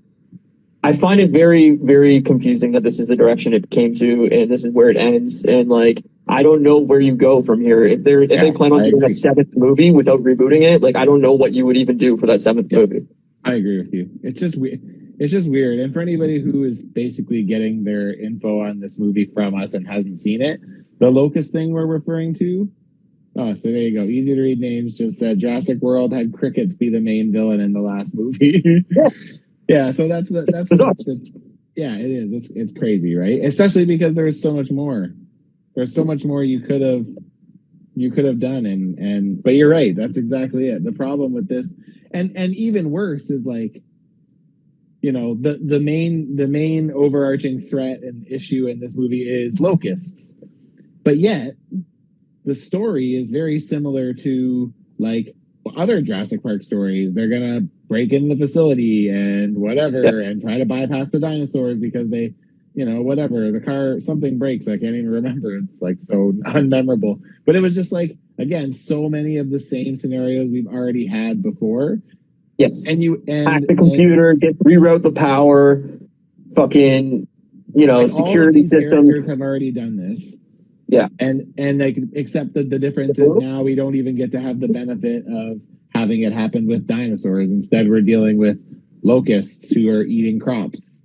S3: find it very, very confusing that this is the direction it came to and this is where it ends. And like, I don't know where you go from here. If they plan on doing a 7th movie without rebooting it, like, I don't know what you would even do for that 7th movie.
S2: I agree with you. It's just weird. It's just weird. And for anybody who is basically getting their info on this movie from us and hasn't seen it, the locust thing we're referring to. Oh, so there you go. Easy to read names. Just said Jurassic World had crickets be the main villain in the last movie. Yeah. So that's it is. It's crazy, right? Especially because there's so much more. There's so much more you could have done, but you're right. That's exactly it. The problem with this, and even worse is like, you know, the main overarching threat and issue in this movie is locusts, but yet the story is very similar to like other Jurassic Park stories. They're gonna break in the facility and whatever and try to bypass the dinosaurs because they, you know, whatever, the car, something breaks. I can't even remember. It's like so unmemorable. But it was just like, again, so many of the same scenarios we've already had before.
S3: Yes.
S2: And
S3: hack the computer, reroute the power, fucking, you know, security systems.
S2: Characters have already done this.
S3: Yeah.
S2: And like, except that the difference is now we don't even get to have the benefit of having it happen with dinosaurs. Instead, we're dealing with locusts who are eating crops.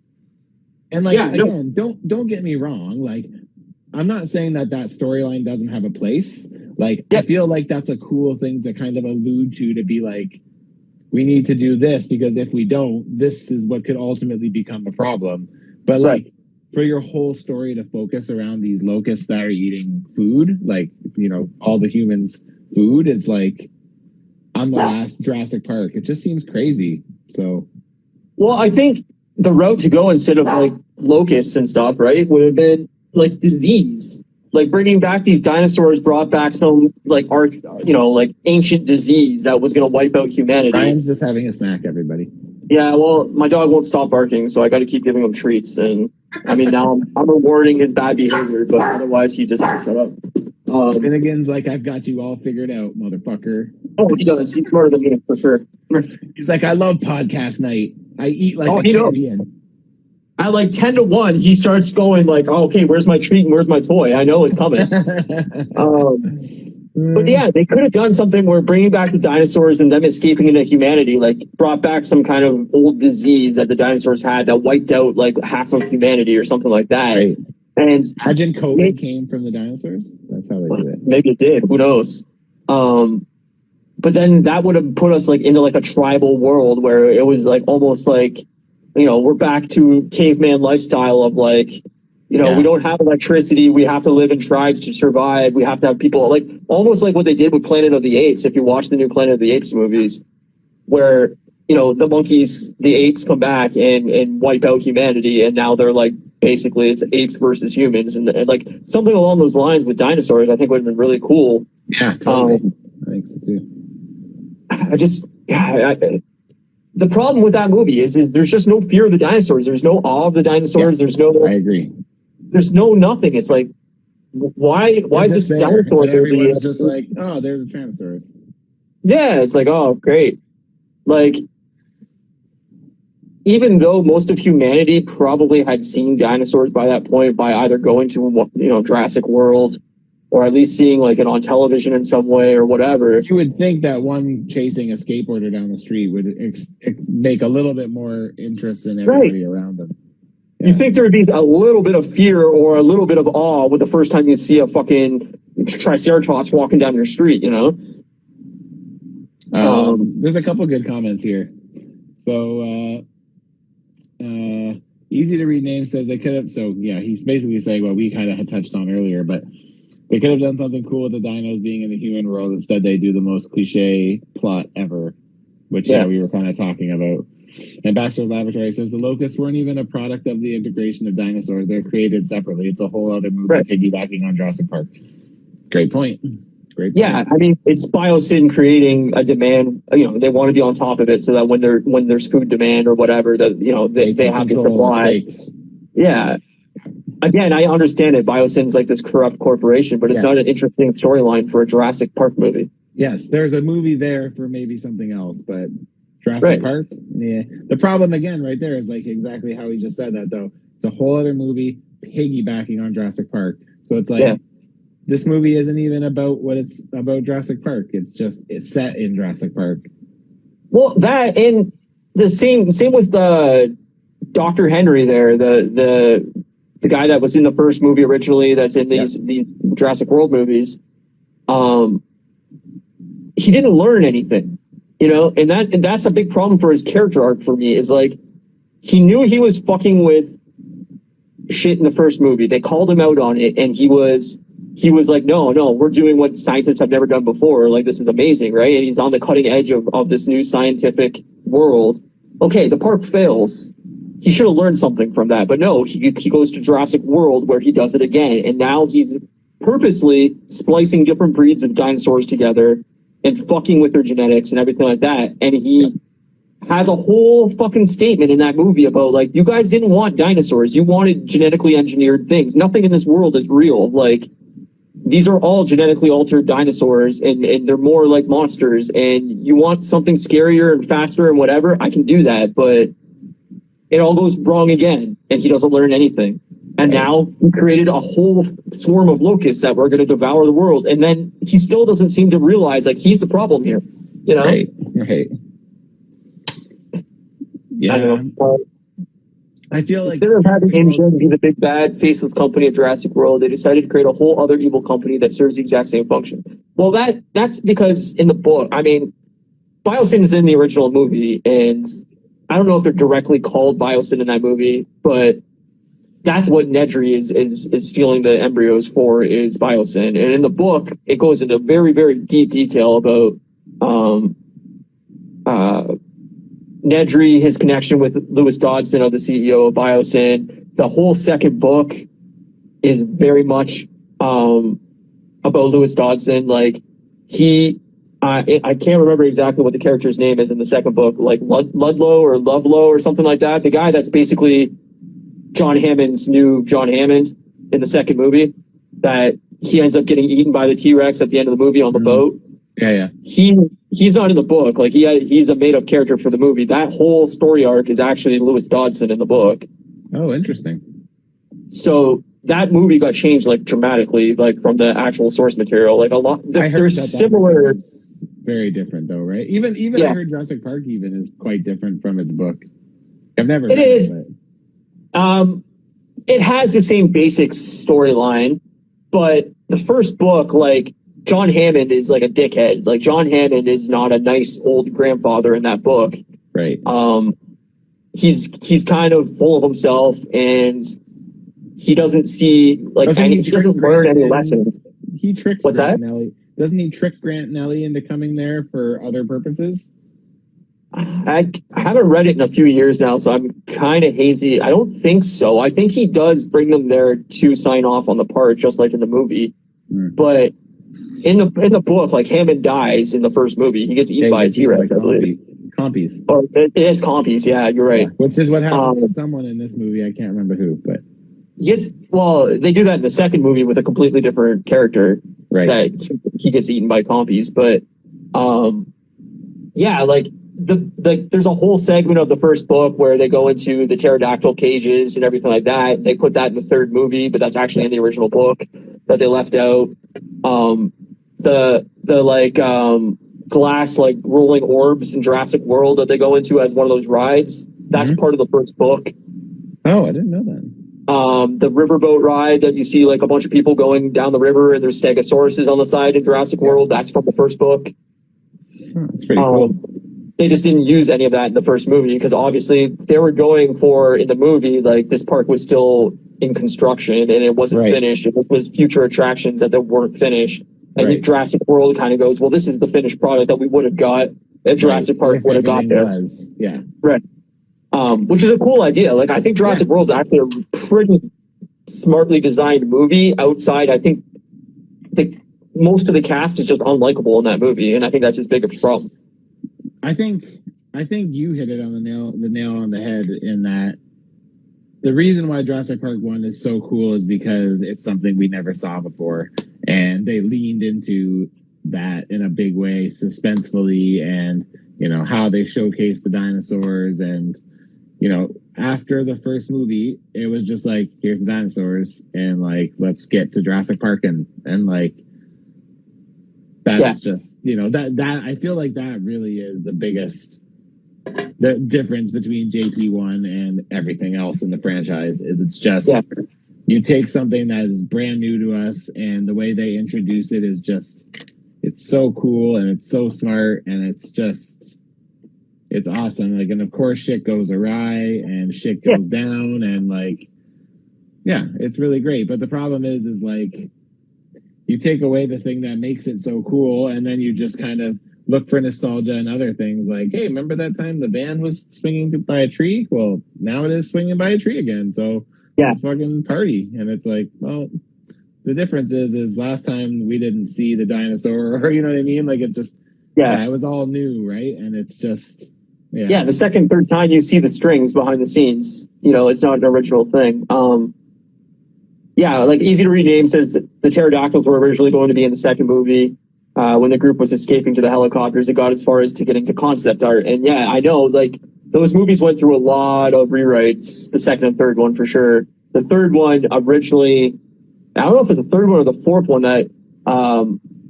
S2: And like, again, don't get me wrong. Like, I'm not saying that storyline doesn't have a place. Like, I feel like that's a cool thing to kind of allude to be like, we need to do this because if we don't, this is what could ultimately become a problem. But like, for your whole story to focus around these locusts that are eating food, like, you know, all the humans' food, it's like on the last Jurassic Park. It just seems crazy. So,
S3: well, I think the route to go instead of like locusts and stuff, right, would have been like disease. Like bringing back these dinosaurs brought back some like like ancient disease that was going to wipe out humanity.
S2: Ryan's just having a snack, everybody.
S3: Yeah, well, my dog won't stop barking, so I got to keep giving him treats. And I mean, now I'm rewarding his bad behavior, but otherwise he just won't shut up.
S2: Finnegan's like, I've got you all figured out, motherfucker.
S3: Oh, he does. He's smarter than me, for sure.
S2: He's like, I love podcast night. I eat like a champion.
S3: At like 10 to 1, he starts going like, oh, okay, where's my treat and where's my toy? I know it's coming. But yeah, they could have done something where bringing back the dinosaurs and them escaping into humanity, like brought back some kind of old disease that the dinosaurs had that wiped out like half of humanity or something like that.
S2: Right.
S3: And
S2: imagine COVID came from the dinosaurs. That's how they do it.
S3: Maybe it did. Who knows? But then that would have put us like into like a tribal world where it was like almost like, you know, we're back to caveman lifestyle of like, you know, we don't have electricity. We have to live in tribes to survive. We have to have people like almost like what they did with Planet of the Apes. If you watch the new Planet of the Apes movies, where, you know, the monkeys, the apes come back and wipe out humanity. And now they're like, basically it's apes versus humans. And like something along those lines with dinosaurs, I think would have been really cool.
S2: Yeah, totally. I think so too.
S3: The problem with that movie is there's just no fear of the dinosaurs. There's no awe of the dinosaurs. There's no.
S2: I agree.
S3: There's no nothing. It's like, why is this dinosaur?
S2: Everyone's just like, oh, there's a Tyrannosaurus.
S3: Yeah, it's like, oh, great. Like, even though most of humanity probably had seen dinosaurs by that point, by either going to, Jurassic World, or at least seeing like it on television in some way or whatever.
S2: You would think that one chasing a skateboarder down the street would make a little bit more interest in everybody around them. Yeah.
S3: You think there would be a little bit of fear or a little bit of awe with the first time you see a fucking Triceratops walking down your street,
S2: There's a couple good comments here. So, easy to read name says they could have. So yeah, he's basically saying what we kind of had touched on earlier, but they could have done something cool with the dinos being in the human world. Instead, they do the most cliche plot ever, which we were kind of talking about. And Baxter's Laboratory says the locusts weren't even a product of the integration of dinosaurs. They're created separately. It's a whole other movie piggybacking on Jurassic Park. Great point.
S3: Yeah, I mean, it's biosyn creating a demand. They want to be on top of it so that when there's food demand or whatever, that they have to supply. Yeah. Again, I understand it. Biosyn's like this corrupt corporation, but it's not an interesting storyline for a Jurassic Park movie.
S2: Yes, there's a movie there for maybe something else, but Jurassic Park, yeah. The problem again, right there, is like exactly how he just said that. Though it's a whole other movie piggybacking on Jurassic Park, so it's like. Yeah. This movie isn't even about what it's about Jurassic Park. It's set in Jurassic Park. Well,
S3: that and the same with the Dr. Henry there, the guy that was in the first movie originally that's in these Jurassic World movies. He didn't learn anything, and that's a big problem for his character arc for me, is like he knew he was fucking with shit in the first movie. They called him out on it, and he was like, no, we're doing what scientists have never done before. Like, this is amazing, right? And he's on the cutting edge of this new scientific world. Okay, the park fails. He should have learned something from that. But no, he goes to Jurassic World where he does it again. And now he's purposely splicing different breeds of dinosaurs together and fucking with their genetics and everything like that. And he has a whole fucking statement in that movie about, like, you guys didn't want dinosaurs. You wanted genetically engineered things. Nothing in this world is real. Like, these are all genetically altered dinosaurs, and they're more like monsters, and you want something scarier and faster and whatever, I can do that, but it all goes wrong again, and he doesn't learn anything. And now he created a whole swarm of locusts that were going to devour the world, and then he still doesn't seem to realize, like, he's the problem here,
S2: Right. Yeah.
S3: I don't know.
S2: I feel like
S3: instead of having InGen be the big bad faceless company of Jurassic World, they decided to create a whole other evil company that serves the exact same function. Well, that's because in the book, I mean, Biosyn is in the original movie, and I don't know if they're directly called Biosyn in that movie, but that's what Nedry is stealing the embryos for, is Biosyn. And in the book, it goes into very, very deep detail about Nedry, his connection with Lewis Dodson, the CEO of Biosyn. The whole second book is very much about Lewis Dodson. Like, I can't remember exactly what the character's name is in the second book, like Ludlow or Lovelow or something like that. The guy that's basically John Hammond's new John Hammond in the second movie, that he ends up getting eaten by the T-Rex at the end of the movie on the boat.
S2: Yeah.
S3: He's not in the book. Like, he's a made up character for the movie. That whole story arc is actually Lewis Dodson in the book.
S2: Oh, interesting.
S3: So that movie got changed, like, dramatically, like, from the actual source material. Like, a lot. There's similar.
S2: Very different, though, right? Even I heard Jurassic Park even is quite different from its book. I've never. It is.
S3: It has the same basic storyline, but the first book, like, John Hammond is like a dickhead. Like, John Hammond is not a nice old grandfather in that book.
S2: Right.
S3: He's kind of full of himself, and he doesn't see, like, he doesn't learn any lessons.
S2: He tricks
S3: What's
S2: Grant
S3: that?
S2: Nelly. Doesn't he trick Grant Nelly into coming there for other purposes?
S3: I haven't read it in a few years now, so I'm kind of hazy. I don't think so. I think he does bring them there to sign off on the part, just like in the movie. But in the book, like, Hammond dies in the first movie. He gets eaten by a T-Rex, I believe.
S2: Compies.
S3: Or it's Compies, yeah, you're right.
S2: Yeah. Which is what happens to someone in this movie. I can't remember who, but
S3: they do that in the second movie with a completely different character. Right. That he gets eaten by Compies. But like, there's a whole segment of the first book where they go into the pterodactyl cages and everything like that. They put that in the third movie, but that's actually in the original book that they left out. Glass like rolling orbs in Jurassic World that they go into as one of those rides. That's part of the first book.
S2: Oh, I didn't know that.
S3: The riverboat ride that you see like a bunch of people going down the river and there's stegosauruses on the side in Jurassic World. That's from the first book.
S2: Oh, that's pretty cool.
S3: They just didn't use any of that in the first movie because obviously they were going for, in the movie, like this park was still in construction and it wasn't finished. It was future attractions that weren't finished. And Jurassic World kind of goes, well, this is the finished product that we would have got if Jurassic Park would have got there.
S2: Yeah.
S3: Right. Which is a cool idea. Like, I think Jurassic World's actually a pretty smartly designed movie outside. I think most of the cast is just unlikable in that movie. And I think that's his biggest problem.
S2: I think you hit it on the nail on the head in that the reason why Jurassic Park 1 is so cool is because it's something we never saw before. And they leaned into that in a big way, suspensefully, and, you know, how they showcased the dinosaurs. And, you know, after the first movie, it was just like, here's the dinosaurs, and, like, let's get to Jurassic Park. And like, that's just, you know, that I feel like that really is the biggest the difference between JP1 and everything else in the franchise is it's just you take something that is brand new to us and the way they introduce it is just it's so cool and it's so smart and it's awesome. Like, and of course shit goes awry and shit goes down and like it's really great. But the problem is like you take away the thing that makes it so cool and then you just kind of look for nostalgia and other things like, hey, remember that time the van was swinging by a tree? Well, now it is swinging by a tree again. So let's fucking party. And it's like, well, the difference is last time we didn't see the dinosaur, or you know what I mean? Like, it's just, it was all new, right? And it's just,
S3: the second, third time you see the strings behind the scenes, you know, it's not an original thing. Like Easy to Read Name says that the pterodactyls were originally going to be in the second movie. When the group was escaping to the helicopters, it got as far as to getting to concept art. And I know, like, those movies went through a lot of rewrites, the second and third one for sure. The third one originally, I don't know if it's the third one or the fourth one, that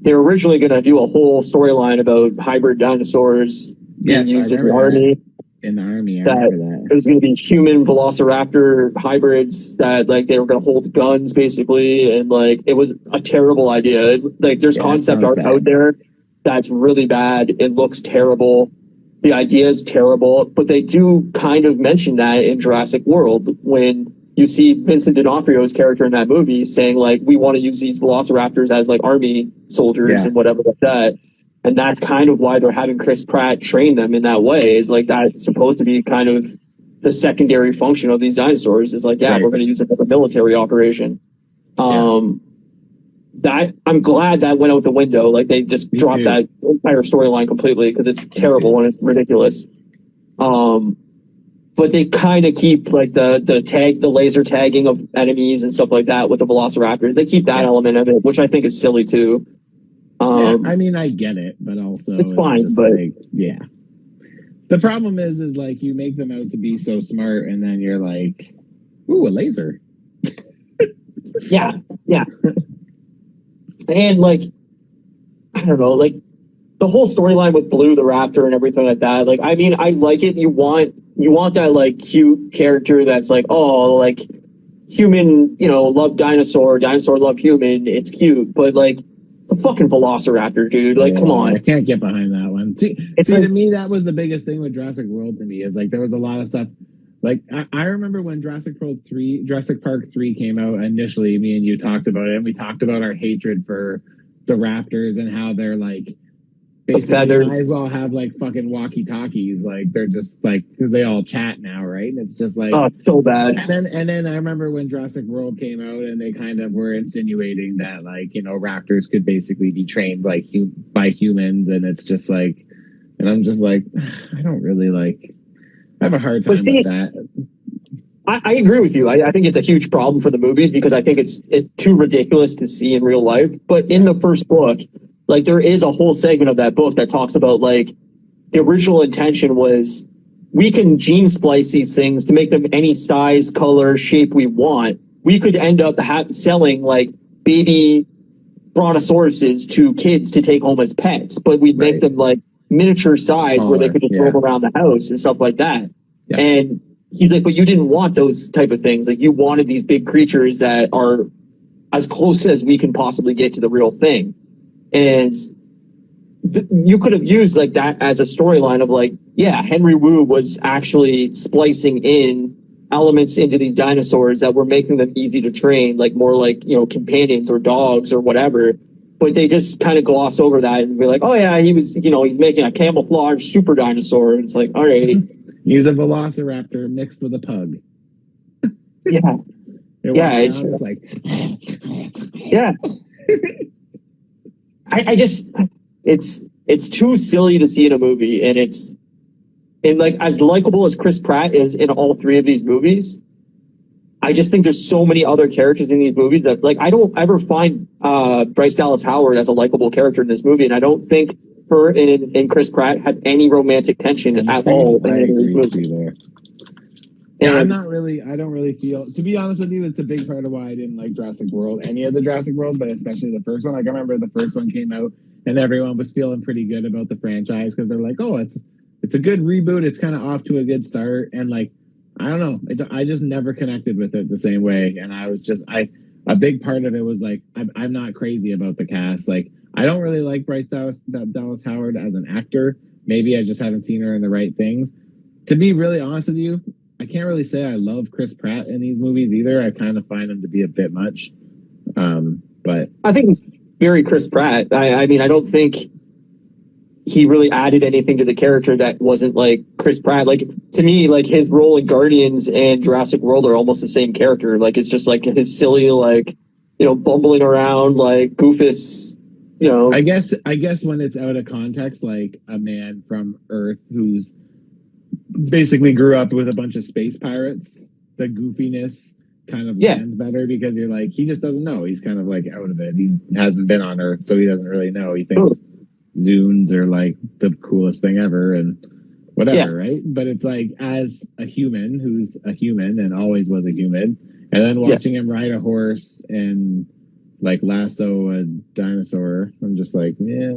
S3: they were originally going to do a whole storyline about hybrid dinosaurs being used in the army.
S2: In the army,
S3: that it was going to be human velociraptor hybrids that like they were going to hold guns basically, and like it was a terrible idea. Like there's concept art out there that's really bad. It looks terrible. The idea is terrible, but they do kind of mention that in Jurassic World when you see Vincent D'Onofrio's character in that movie saying like, we want to use these velociraptors as like army soldiers and whatever like that. And that's kind of why they're having Chris Pratt train them in that way. Is like that's supposed to be kind of the secondary function of these dinosaurs. Is like, we're going to use it as a military operation. That I'm glad that went out the window. Like they just dropped that entire storyline completely because it's terrible and it's ridiculous. But they kind of keep like the laser tagging of enemies and stuff like that with the velociraptors. They keep that element of it, which I think is silly too.
S2: I mean, I get it, but also
S3: it's fine. But
S2: like, the problem is like you make them out to be so smart, and then you're like, "Ooh, a laser."
S3: And like, I don't know, like the whole storyline with Blue the Raptor and everything like that. Like, I mean, I like it. You want that like cute character that's like, oh, like human, you know, love dinosaur love human. It's cute, but like. The fucking velociraptor, dude. Like, come on.
S2: I can't get behind that one. See, to me, that was the biggest thing with Jurassic World to me is like there was a lot of stuff. Like I remember when Jurassic Park 3 came out initially, me and you talked about it, and we talked about our hatred for the raptors and how they're like basically might as well have like fucking walkie-talkies. Like they're just like because they all chat now, right? And it's just like
S3: it's so bad.
S2: And then I remember when Jurassic World came out and they kind of were insinuating that like, you know, raptors could basically be trained like by humans, and it's just like, and I'm just like, I don't really like. I have a hard time with that.
S3: I agree with you. I think it's a huge problem for the movies because I think it's too ridiculous to see in real life. But in the first book. Like there is a whole segment of that book that talks about like the original intention was we can gene splice these things to make them any size, color, shape we want. We could end up selling like baby brontosauruses to kids to take home as pets, but we'd make them like miniature size
S2: Smaller,
S3: where they could just roam around the house and stuff like that. Yeah. And he's like, but you didn't want those type of things. Like you wanted these big creatures that are as close as we can possibly get to the real thing. And you could have used like that as a storyline of like, yeah, Henry Wu was actually splicing in elements into these dinosaurs that were making them easy to train, like more like, you know, companions or dogs or whatever. But they just kind of gloss over that and be like, oh yeah, he was, you know, he's making a camouflage super dinosaur. And it's like, all right.
S2: He's a velociraptor mixed with a pug.
S3: Yeah.
S2: It's like,
S3: yeah. I just, it's too silly to see in a movie, and like as likable as Chris Pratt is in all three of these movies, I just think there's so many other characters in these movies that like I don't ever find Bryce Dallas Howard as a likable character in this movie, and I don't think her and Chris Pratt had any romantic tension at all in any of these movies.
S2: Yeah, I don't really feel, to be honest with you, it's a big part of why I didn't like Jurassic World, any of the Jurassic World, but especially the first one. Like I remember the first one came out and everyone was feeling pretty good about the franchise because they're like, oh, it's a good reboot. It's kind of off to a good start. And like, I don't know, I just never connected with it the same way. And I was just, a big part of it was like, I'm not crazy about the cast. Like, I don't really like Bryce Dallas Howard as an actor. Maybe I just haven't seen her in the right things. To be really honest with you, I can't really say I love Chris Pratt in these movies either. I kind of find him to be a bit much. But
S3: I think it's very Chris Pratt. I mean, I don't think he really added anything to the character that wasn't like Chris Pratt. Like to me, like his role in Guardians and Jurassic World are almost the same character. Like it's just like his silly, like, you know, bumbling around, like goofus, you know.
S2: I guess when it's out of context, like a man from Earth who's basically grew up with a bunch of space pirates, the goofiness kind of lands better because you're like, he just doesn't know. He's kind of like out of it. He hasn't been on Earth, so he doesn't really know. He thinks Zunes are like the coolest thing ever and whatever, right? But it's like, as a human who's a human and always was a human, and then watching him ride a horse and like lasso a dinosaur, I'm just like, yeah.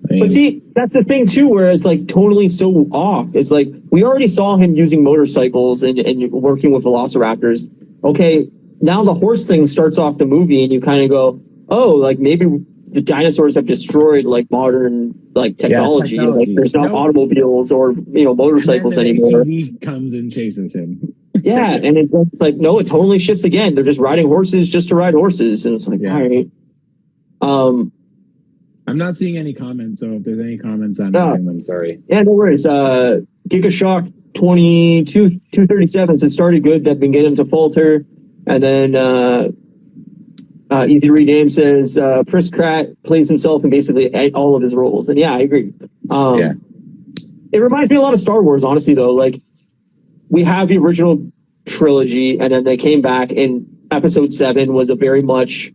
S3: But see, that's the thing too, where it's like totally so off. It's like we already saw him using motorcycles and working with velociraptors. Okay, now the horse thing starts off the movie and you kind of go, oh, like maybe the dinosaurs have destroyed like modern like technology. Like there's not automobiles or, you know, motorcycles anymore.
S2: He comes and chases him.
S3: Yeah, and it's like, no, it totally shifts again. They're just riding horses just to ride horses, and it's like, all right.
S2: I'm not seeing any comments, so if there's any comments, I'm missing them. Sorry.
S3: Yeah, no worries. Gigashock 237 says started good, that been getting to falter, and then Easy to Read Name says Chris Pratt plays himself in basically all of his roles, and yeah, I agree. It reminds me a lot of Star Wars, honestly, though. Like we have the original trilogy, and then they came back, and Episode 7 was a very much,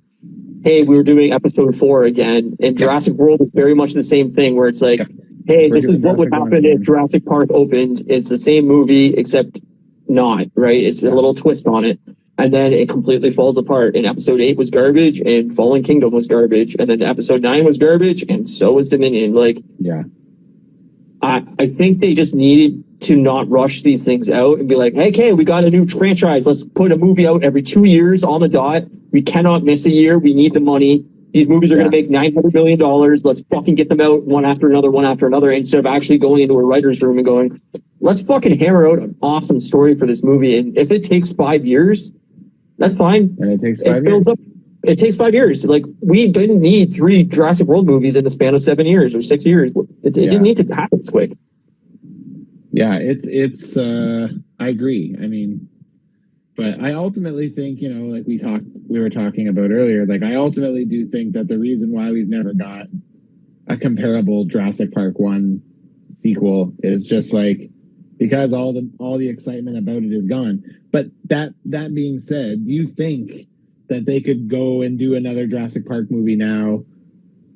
S3: hey, we were doing Episode 4 again. And Jurassic World is very much the same thing, where it's like, hey, this is what would happen if Jurassic Park opened. It's the same movie, except not, right? It's a little twist on it. And then it completely falls apart. And Episode 8 was garbage, and Fallen Kingdom was garbage. And then Episode 9 was garbage, and so was Dominion. Like, I think they just needed to not rush these things out and be like, hey, okay, we got a new franchise. Let's put a movie out every 2 years on the dot. We cannot miss a year. We need the money. These movies are going to make $900 million. Let's fucking get them out one after another, instead of actually going into a writer's room and going, let's fucking hammer out an awesome story for this movie. And if it takes 5 years, that's fine.
S2: And it takes 5 years.
S3: It takes 5 years. Like, we didn't need 3 Jurassic World movies in the span of 7 years or 6 years. It didn't need to happen this quick.
S2: Yeah, it's I agree. I mean, but I ultimately think, you know, like we were talking about earlier, like I ultimately do think that the reason why we've never got a comparable Jurassic Park 1 sequel is just like because all the excitement about it is gone. But that being said, do you think that they could go and do another Jurassic Park movie now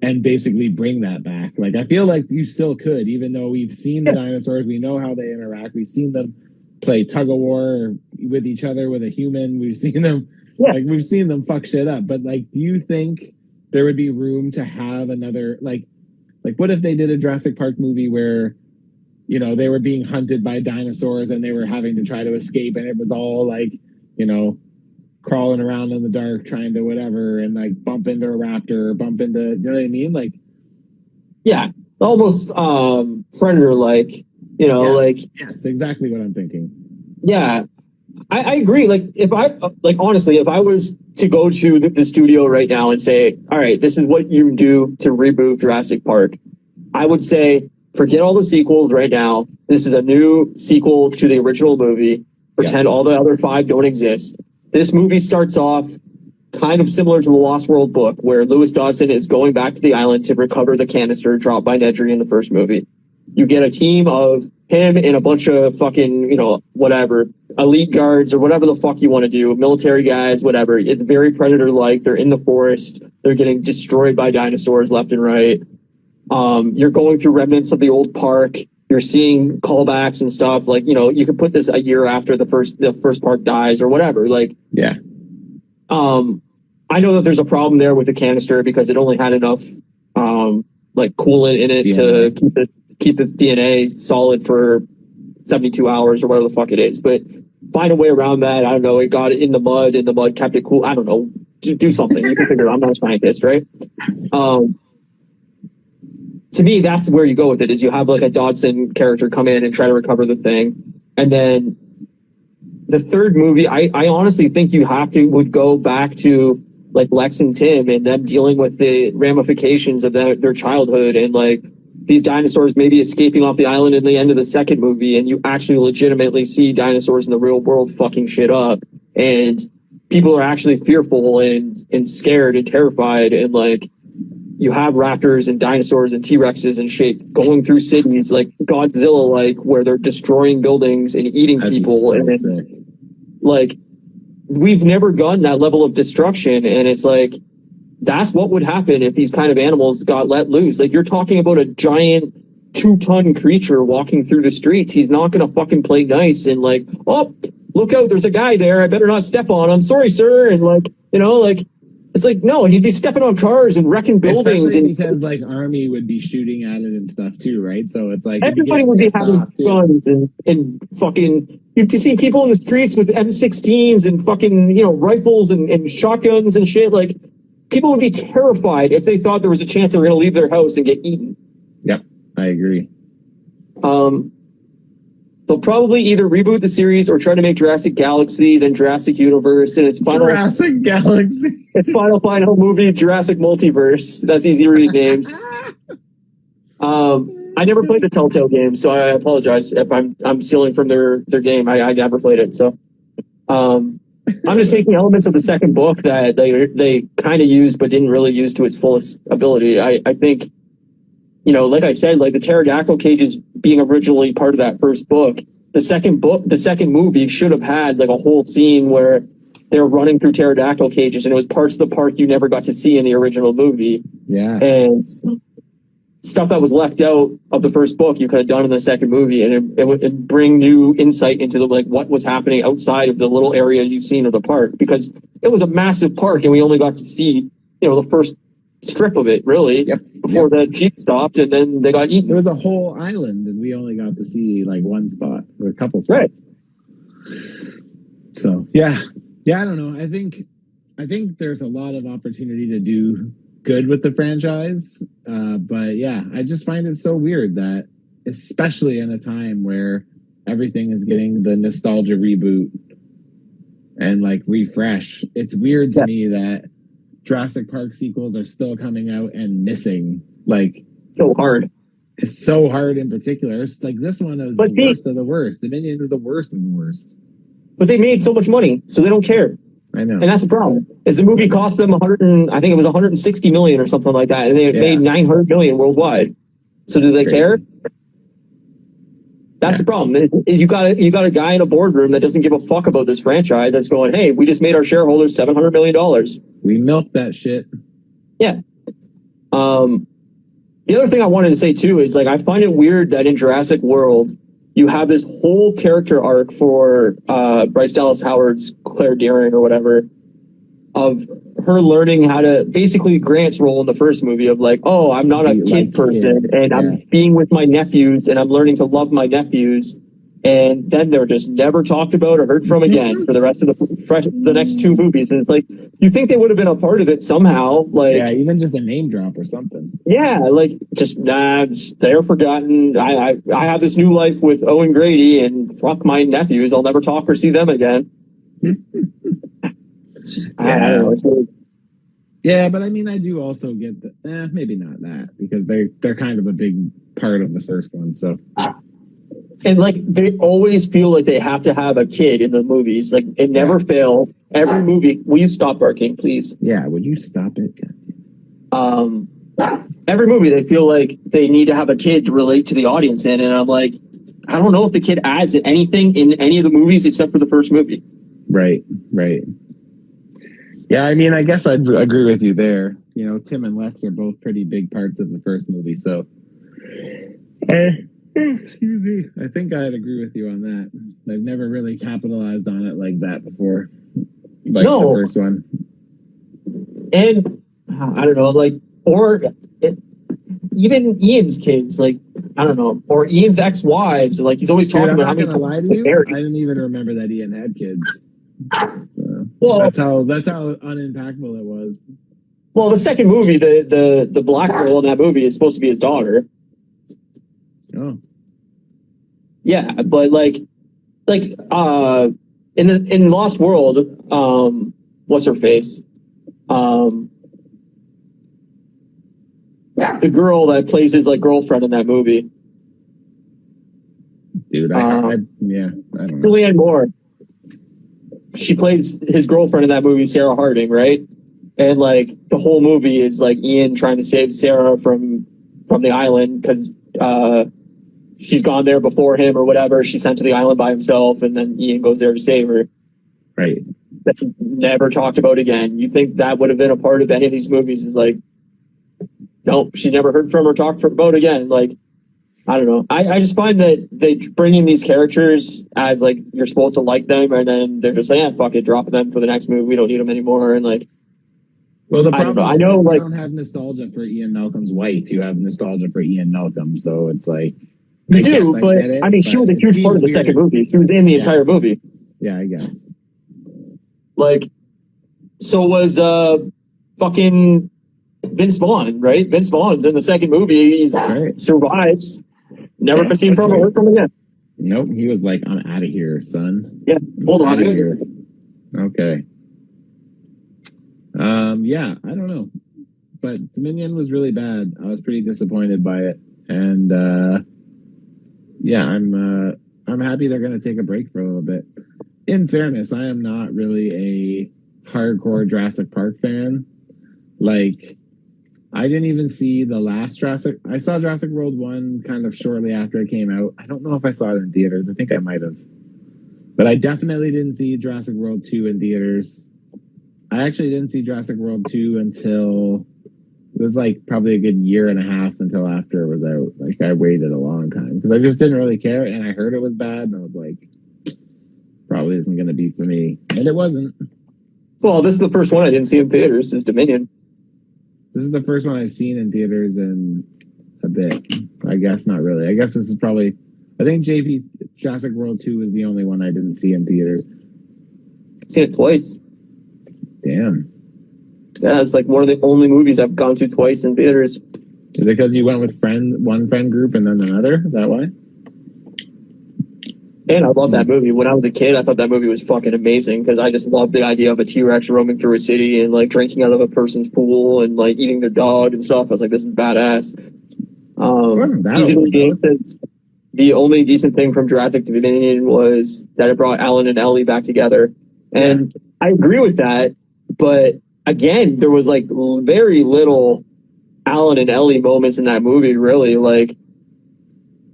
S2: and basically bring that back. Like, I feel like you still could, even though we've seen the dinosaurs, we know how they interact, we've seen them play tug of war with each other with a human, we've seen them we've seen them fuck shit up. But like, do you think there would be room to have another like what if they did a Jurassic Park movie where, you know, they were being hunted by dinosaurs and they were having to try to escape, and it was all like, you know, crawling around in the dark trying to whatever, and like bump into a raptor or bump into, you know what I mean? Like,
S3: yeah, almost Predator like, you know, like,
S2: yes, exactly what I'm thinking.
S3: Yeah, I agree. Like, if I honestly, if I was to go to the studio right now and say, all right, this is what you do to reboot Jurassic Park, I would say, forget all the sequels right now. This is a new sequel to the original movie. Pretend all the other 5 don't exist. This movie starts off kind of similar to the Lost World book, where Lewis Dodson is going back to the island to recover the canister dropped by Nedry in the first movie. You get a team of him and a bunch of fucking, you know, whatever, elite guards or whatever the fuck you want to do, military guys, whatever. It's very Predator-like. They're in the forest. They're getting destroyed by dinosaurs left and right. You're going through remnants of the old park. You're seeing callbacks and stuff. Like, you know, you could put this a year after the first park dies or whatever. Like,
S2: yeah.
S3: I know that there's a problem there with the canister because it only had enough, like coolant in it to keep the DNA solid for 72 hours or whatever the fuck it is. But find a way around that. I don't know. It got it in the mud kept it cool. I don't know. Do something. You can figure it out. I'm not a scientist, right? To me, that's where you go with it, is you have like a Dodson character come in and try to recover the thing. And then the third movie, I honestly think you would go back to like Lex and Tim and them dealing with the ramifications of their childhood, and like these dinosaurs maybe escaping off the island in the end of the second movie, and you actually legitimately see dinosaurs in the real world fucking shit up, and people are actually fearful and scared and terrified, and like you have raptors and dinosaurs and T-Rexes and shit going through cities like Godzilla, like where they're destroying buildings and eating people. And then, like, we've never gotten that level of destruction. And it's like, that's what would happen if these kind of animals got let loose. Like, you're talking about a giant 2-ton creature walking through the streets. He's not going to fucking play nice and like, oh, look out, there's a guy there. I better not step on him. Sorry, sir. And like, you know, like, it's like, no, he'd be stepping on cars and wrecking buildings.
S2: Especially because like Army would be shooting at it and stuff too, right? So it's like
S3: everybody would be having guns and fucking. You'd see people in the streets with M16s and fucking, you know, rifles and shotguns and shit. Like, people would be terrified if they thought there was a chance they were going to leave their house and get eaten.
S2: Yep, I agree.
S3: They'll probably either reboot the series or try to make Jurassic Galaxy, then Jurassic Universe, and its final
S2: Jurassic Galaxy.
S3: Its final movie, Jurassic Multiverse. That's easy to read names. I never played the Telltale game, so I apologize if I'm stealing from their game. I never played it, so I'm just taking elements of the second book that they kind of used but didn't really use to its fullest ability. I think, you know, like I said, like the pterodactyl cages being originally part of that first book, the second movie should have had like a whole scene where they were running through pterodactyl cages, and it was parts of the park you never got to see in the original movie.
S2: Yeah.
S3: And stuff that was left out of the first book you could have done in the second movie, and it would bring new insight into the, like, what was happening outside of the little area you've seen of the park, because it was a massive park and we only got to see, you know, the first strip of it really before the Jeep stopped and then they got eaten.
S2: It was a whole island and we only got to see like one spot or a couple spots.
S3: Right.
S2: So yeah, I don't know. I think there's a lot of opportunity to do good with the franchise. But yeah, I just find it so weird that, especially in a time where everything is getting the nostalgia reboot and like refresh, it's weird to me that Jurassic Park sequels are still coming out and missing. Like,
S3: so hard.
S2: It's so hard in particular. It's like this one is the worst of the worst. Dominion is the worst of the worst.
S3: But they made so much money, so they don't care.
S2: I know.
S3: And that's the problem. Is the movie cost them I think it was 160 million or something like that, and they made 900 million worldwide. So do they care? That's the problem. Is you got a guy in a boardroom that doesn't give a fuck about this franchise that's going, hey, we just made our shareholders $700 million.
S2: We milked that shit.
S3: Yeah. The other thing I wanted to say too is like I find it weird that in Jurassic World you have this whole character arc for Bryce Dallas Howard's Claire Deering or whatever, of her learning how to basically Grant's role in the first movie of like, oh, I'm not a kid person and I'm being with my nephews and I'm learning to love my nephews. And then they're just never talked about or heard from again for the rest of the next two movies. And it's like, you think they would have been a part of it somehow. Like,
S2: yeah, even just a name drop or something.
S3: Yeah, like just they're forgotten. I have this new life with Owen Grady and fuck my nephews. I'll never talk or see them again. I don't know. It's really...
S2: Yeah, but I mean, I do also get that. Maybe not that because they're kind of a big part of the first one. So.
S3: And like they always feel like they have to have a kid in the movies. Like it never fails. Every movie. Will you stop barking, please?
S2: Yeah, would you stop it?
S3: Every movie they feel like they need to have a kid to relate to the audience in, and I'm like, I don't know if the kid adds anything in any of the movies except for the first movie.
S2: Right. Yeah, I mean, I guess I'd agree with you there. You know, Tim and Lex are both pretty big parts of the first movie, so. Excuse me. I think I'd agree with you on that. They've never really capitalized on it like that before. Like the first one.
S3: And I don't know, like, or even Ian's kids, like, I don't know, or Ian's ex-wives, like he's always talking about how many times.
S2: Lie to you? I didn't even remember that Ian had kids. So, well, that's how unimpactful it was.
S3: Well, the second movie, the black girl in that movie is supposed to be his daughter.
S2: Oh.
S3: Yeah, but like in Lost World, what's her face? The girl that plays his like girlfriend in that movie.
S2: Dude, I don't know.
S3: Julianne Moore. She plays his girlfriend in that movie, Sarah Harding, right? And like the whole movie is like Ian trying to save Sarah from the island because she's gone there before him or whatever. She's sent to the island by himself, and then Ian goes there to save her.
S2: Right.
S3: That's never talked about again. You think that would have been a part of any of these movies? Is like, nope, she never heard from or talked about again. Like, I don't know. I just find that they bring in these characters as like you're supposed to like them, and then they're just like, yeah, fuck it, drop them for the next movie. We don't need them anymore. And like,
S2: well, the problem
S3: I know,
S2: is
S3: like,
S2: you don't have nostalgia for Ian Malcolm's wife. You have nostalgia for Ian Malcolm, so it's like.
S3: You do, but I mean, she was a huge part of the second movie. She was in the entire movie.
S2: Yeah, I guess.
S3: Like, so was fucking Vince Vaughn, right? Vince Vaughn's in the second movie. He survives. Never seen from or heard from again.
S2: Nope, he was like, "I'm out of here, son."
S3: Yeah, hold on.
S2: Here. Okay. Yeah, I don't know, but Dominion was really bad. I was pretty disappointed by it, and yeah, I'm happy they're going to take a break for a little bit. In fairness, I am not really a hardcore Jurassic Park fan. Like, I didn't even see the last Jurassic. I saw Jurassic World 1 kind of shortly after it came out. I don't know if I saw it in theaters. I think I might have. But I definitely didn't see Jurassic World 2 in theaters. I actually didn't see Jurassic World 2 until... It was like probably a good year and a half until after it was out. Like I waited a long time because I just didn't really care, and I heard it was bad, and I was like, probably isn't going to be for me, and it wasn't.
S3: Well, this is the first one I didn't see in theaters since Dominion.
S2: This is the first one I've seen in theaters in a bit. I guess not really. I guess this is probably. I think Jurassic World 2 is the only one I didn't see in theaters.
S3: Seen it twice.
S2: Damn.
S3: Yeah, it's like one of the only movies I've gone to twice in theaters.
S2: Is it because you went with one friend group and then another? Is that why?
S3: And I love that movie. When I was a kid, I thought that movie was fucking amazing because I just loved the idea of a T-Rex roaming through a city and like drinking out of a person's pool and like eating their dog and stuff. I was like, this is badass. The only decent thing from Jurassic Dominion was that it brought Alan and Ellie back together. And I agree with that, but again, there was like very little Alan and Ellie moments in that movie, really. Like,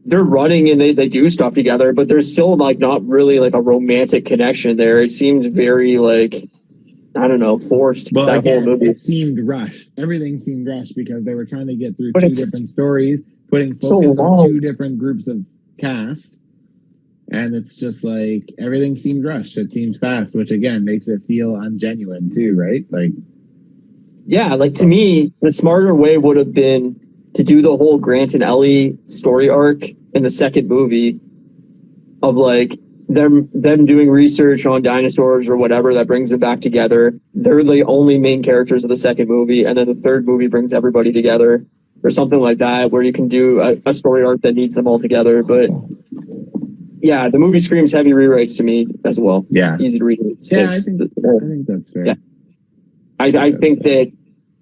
S3: they're running and they do stuff together, but there's still like not really like a romantic connection there. It seems very like I don't know, forced
S2: Well,
S3: that
S2: again,
S3: whole movie.
S2: it seemed rushed. Everything seemed rushed because they were trying to get through
S3: But
S2: two
S3: it's
S2: different stories, putting
S3: so
S2: focus on
S3: long.
S2: two different groups of cast. And it's just like everything seemed rushed. It seemed fast, which again makes it feel ungenuine too, right? Like,
S3: Yeah, like to me, the smarter way would have been to do the whole Grant and Ellie story arc in the second movie of like them doing research on dinosaurs or whatever that brings them back together. They're the only main characters of the second movie, and then the third movie brings everybody together or something like that, where you can do a story arc that needs them all together. But yeah, the movie screams heavy rewrites to me as well.
S2: yeah,
S3: Easy to read.
S2: yeah. I think that's fair.
S3: Yeah. I think that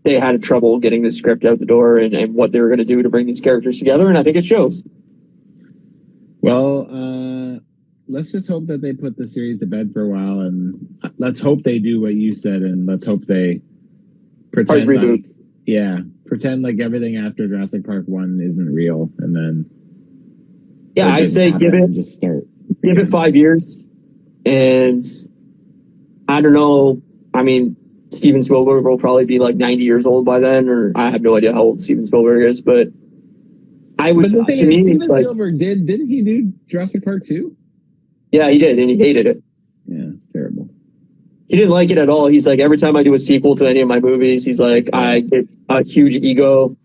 S3: they had trouble getting the script out the door and what they were going to do to bring these characters together, and I think it shows.
S2: Well, let's just hope that they put the series to bed for a while, and let's hope they do what you said, and let's hope they pretend pretend like everything after Jurassic Park 1 isn't real, and then
S3: I say give it 5 years, and I don't know. I mean, Steven Spielberg will probably be like 90 years old by then, or I have no idea how old Steven Spielberg is, but I would.
S2: But the thing
S3: to
S2: is,
S3: me,
S2: Steven Spielberg didn't he do Jurassic Park 2?
S3: Yeah, he did, and he hated it.
S2: Yeah, it's terrible.
S3: He didn't like it at all. He's like, every time I do a sequel to any of my movies, he's like, I get a huge ego.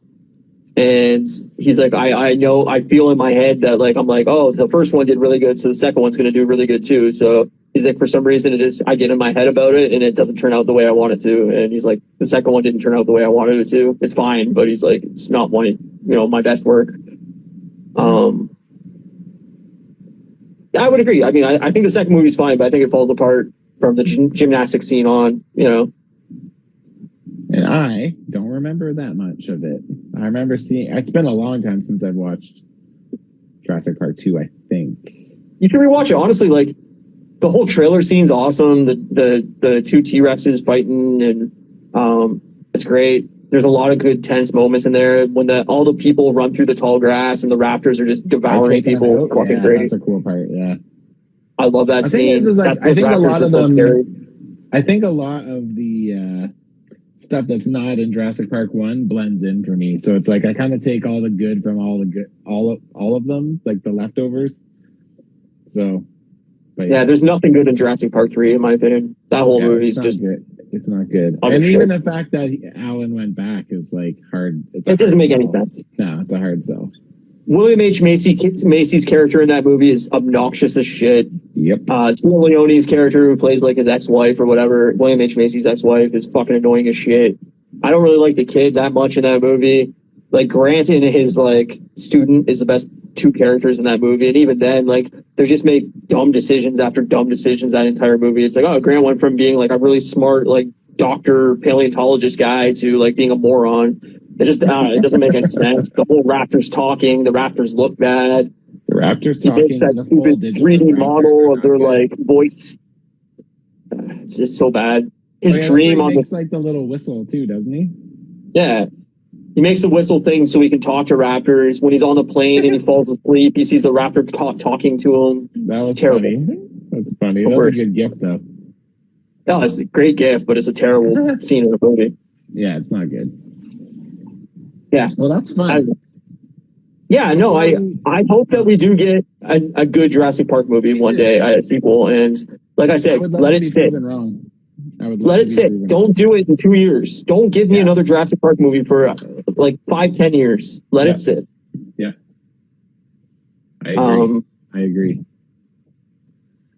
S3: And he's like, I know, I feel in my head that like, I'm like, oh, the first one did really good, so the second one's going to do really good too. So he's like, for some reason, I get in my head about it and it doesn't turn out the way I want it to. And he's like, the second one didn't turn out the way I wanted it to. It's fine, but he's like, it's not my best work. I would agree. I mean, I think the second movie's fine, but I think it falls apart from the gymnastics scene on,
S2: And I don't remember that much of it. I remember it's been a long time since I've watched Jurassic Park 2, I think.
S3: You should rewatch it. Honestly, like, the whole trailer scene's awesome. The two T-Rexes fighting, and it's great. There's a lot of good tense moments in there when all the people run through the tall grass and the raptors are just devouring people. It's fucking great.
S2: That's a cool part, yeah.
S3: I love that scene.
S2: I think a lot of them... I think a lot of the stuff that's not in Jurassic Park 1 blends in for me. So it's like I kind of take all the good from all of them, like the leftovers. So, but
S3: yeah, there's nothing good in Jurassic Park 3, in my opinion. That whole movie's just
S2: good. It's not good. And even the fact that Alan went back is like hard.
S3: It doesn't make any sense.
S2: No, it's a hard sell.
S3: William H. Macy's character in that movie is obnoxious as shit.
S2: Yep.
S3: Tina Leone's character, who plays like his ex-wife or whatever, William H. Macy's ex-wife, is fucking annoying as shit. I don't really like the kid that much in that movie. Like, Grant and his like student is the best two characters in that movie, and even then, like, they just make dumb decisions after dumb decisions that entire movie. It's like, oh, Grant went from being like a really smart like doctor paleontologist guy to like being a moron. It just it doesn't make any sense. The whole raptors talking, the raptors look bad.
S2: The raptors talking.
S3: He makes that stupid 3D model of their like voice. It's just so bad. His dream
S2: on makes like the little whistle too, doesn't he?
S3: Yeah. He makes the whistle thing so he can talk to raptors. When he's on the plane and he falls asleep, he sees the raptor talking to him.
S2: That was funny. That's funny. That was a good gift, though.
S3: No, it's a great gift, but it's a terrible scene in the movie.
S2: Yeah, it's not good.
S3: Yeah.
S2: Well, that's fun.
S3: I hope that we do get a good Jurassic Park movie one day, a sequel. And like I said, let it sit. Let it sit. Don't do it in 2 years. Don't give me another Jurassic Park movie for like 5-10 years. Let it sit.
S2: Yeah. I agree.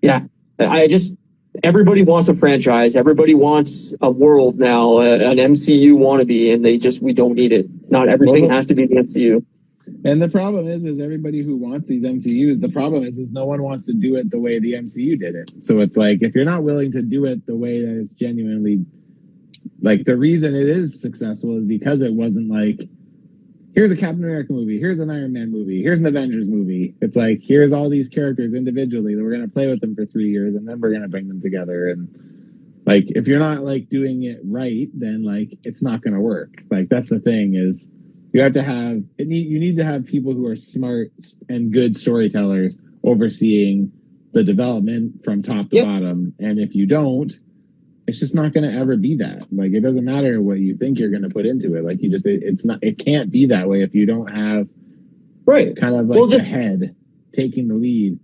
S3: Yeah. Everybody wants a franchise. Everybody wants a world now, an MCU wannabe, and we don't need it. Not everything has to be the MCU.
S2: And the problem is everybody who wants these MCUs, the problem is no one wants to do it the way the MCU did it. So it's like, if you're not willing to do it the way that it's genuinely, like, the reason it is successful is because it wasn't like, here's a Captain America movie, here's an Iron Man movie, here's an Avengers movie. It's like, here's all these characters individually that we're going to play with them for 3 years and then we're going to bring them together. And like, if you're not like doing it right, then like, it's not going to work. Like, that's the thing is, you need to have people who are smart and good storytellers overseeing the development from top to bottom. And if you don't, it's just not going to ever be that. Like, it doesn't matter what you think you're going to put into it. Like, it can't be that way if you don't have kind of like the head taking the lead.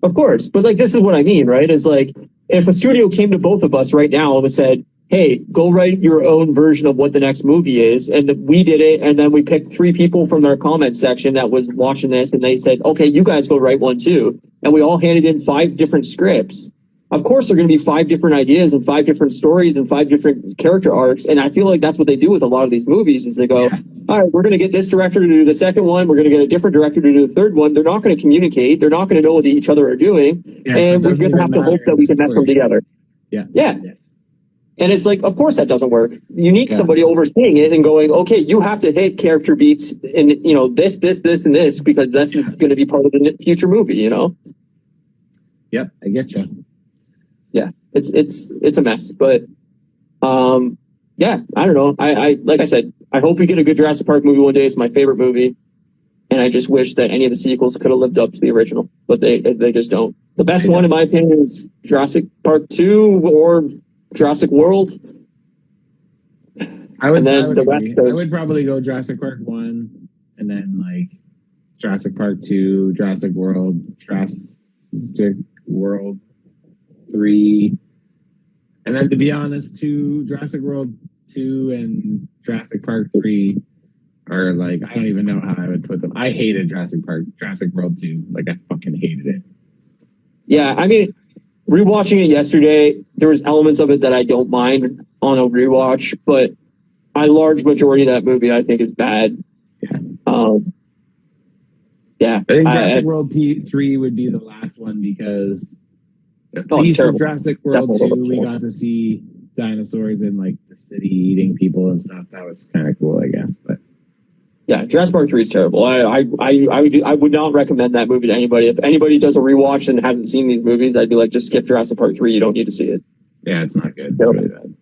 S3: Of course. But like, this is what I mean, right? Is like, if a studio came to both of us right now and said, hey, go write your own version of what the next movie is. And we did it. And then we picked 3 people from their comment section that was watching this. And they said, okay, you guys go write one too. And we all handed in 5 different scripts. Of course, there are going to be 5 different ideas and 5 different stories and 5 different character arcs. And I feel like that's what they do with a lot of these movies is they go, all right, we're going to get this director to do the second one. We're going to get a different director to do the third one. They're not going to communicate. They're not going to know what each other are doing. And we're going to have to hope that we can mess them together. Yeah. And it's like, of course that doesn't work. You need somebody overseeing it and going, okay, you have to hit character beats in, this, and this, because this is going to be part of the future movie,
S2: Yep, I get you.
S3: Yeah, it's a mess, but yeah, I don't know. I like I said, I hope we get a good Jurassic Park movie one day. It's my favorite movie, and I just wish that any of the sequels could have lived up to the original, but they just don't. The best one, in my opinion, is Jurassic Park 2 or Jurassic World.
S2: I would probably go Jurassic Park 1, and then like Jurassic Park 2, Jurassic World 3, and then to be honest, Jurassic World 2 and Jurassic Park 3 are like, I don't even know how I would put them. I hated Jurassic World 2. Like, I fucking hated it.
S3: Yeah, I mean, rewatching it yesterday, there was elements of it that I don't mind on a rewatch, but a large majority of that movie I think is bad. Yeah.
S2: I think Jurassic World 3 would be the last one because at least with Jurassic World 2, we got to see dinosaurs in like the city eating people and stuff. That was kind of cool, I guess. But
S3: yeah, Jurassic Park 3 is terrible. I would not recommend that movie to anybody. If anybody does a rewatch and hasn't seen these movies, I'd be like, just skip Jurassic Park 3. You don't need to see it.
S2: Yeah, it's not good. It's really bad.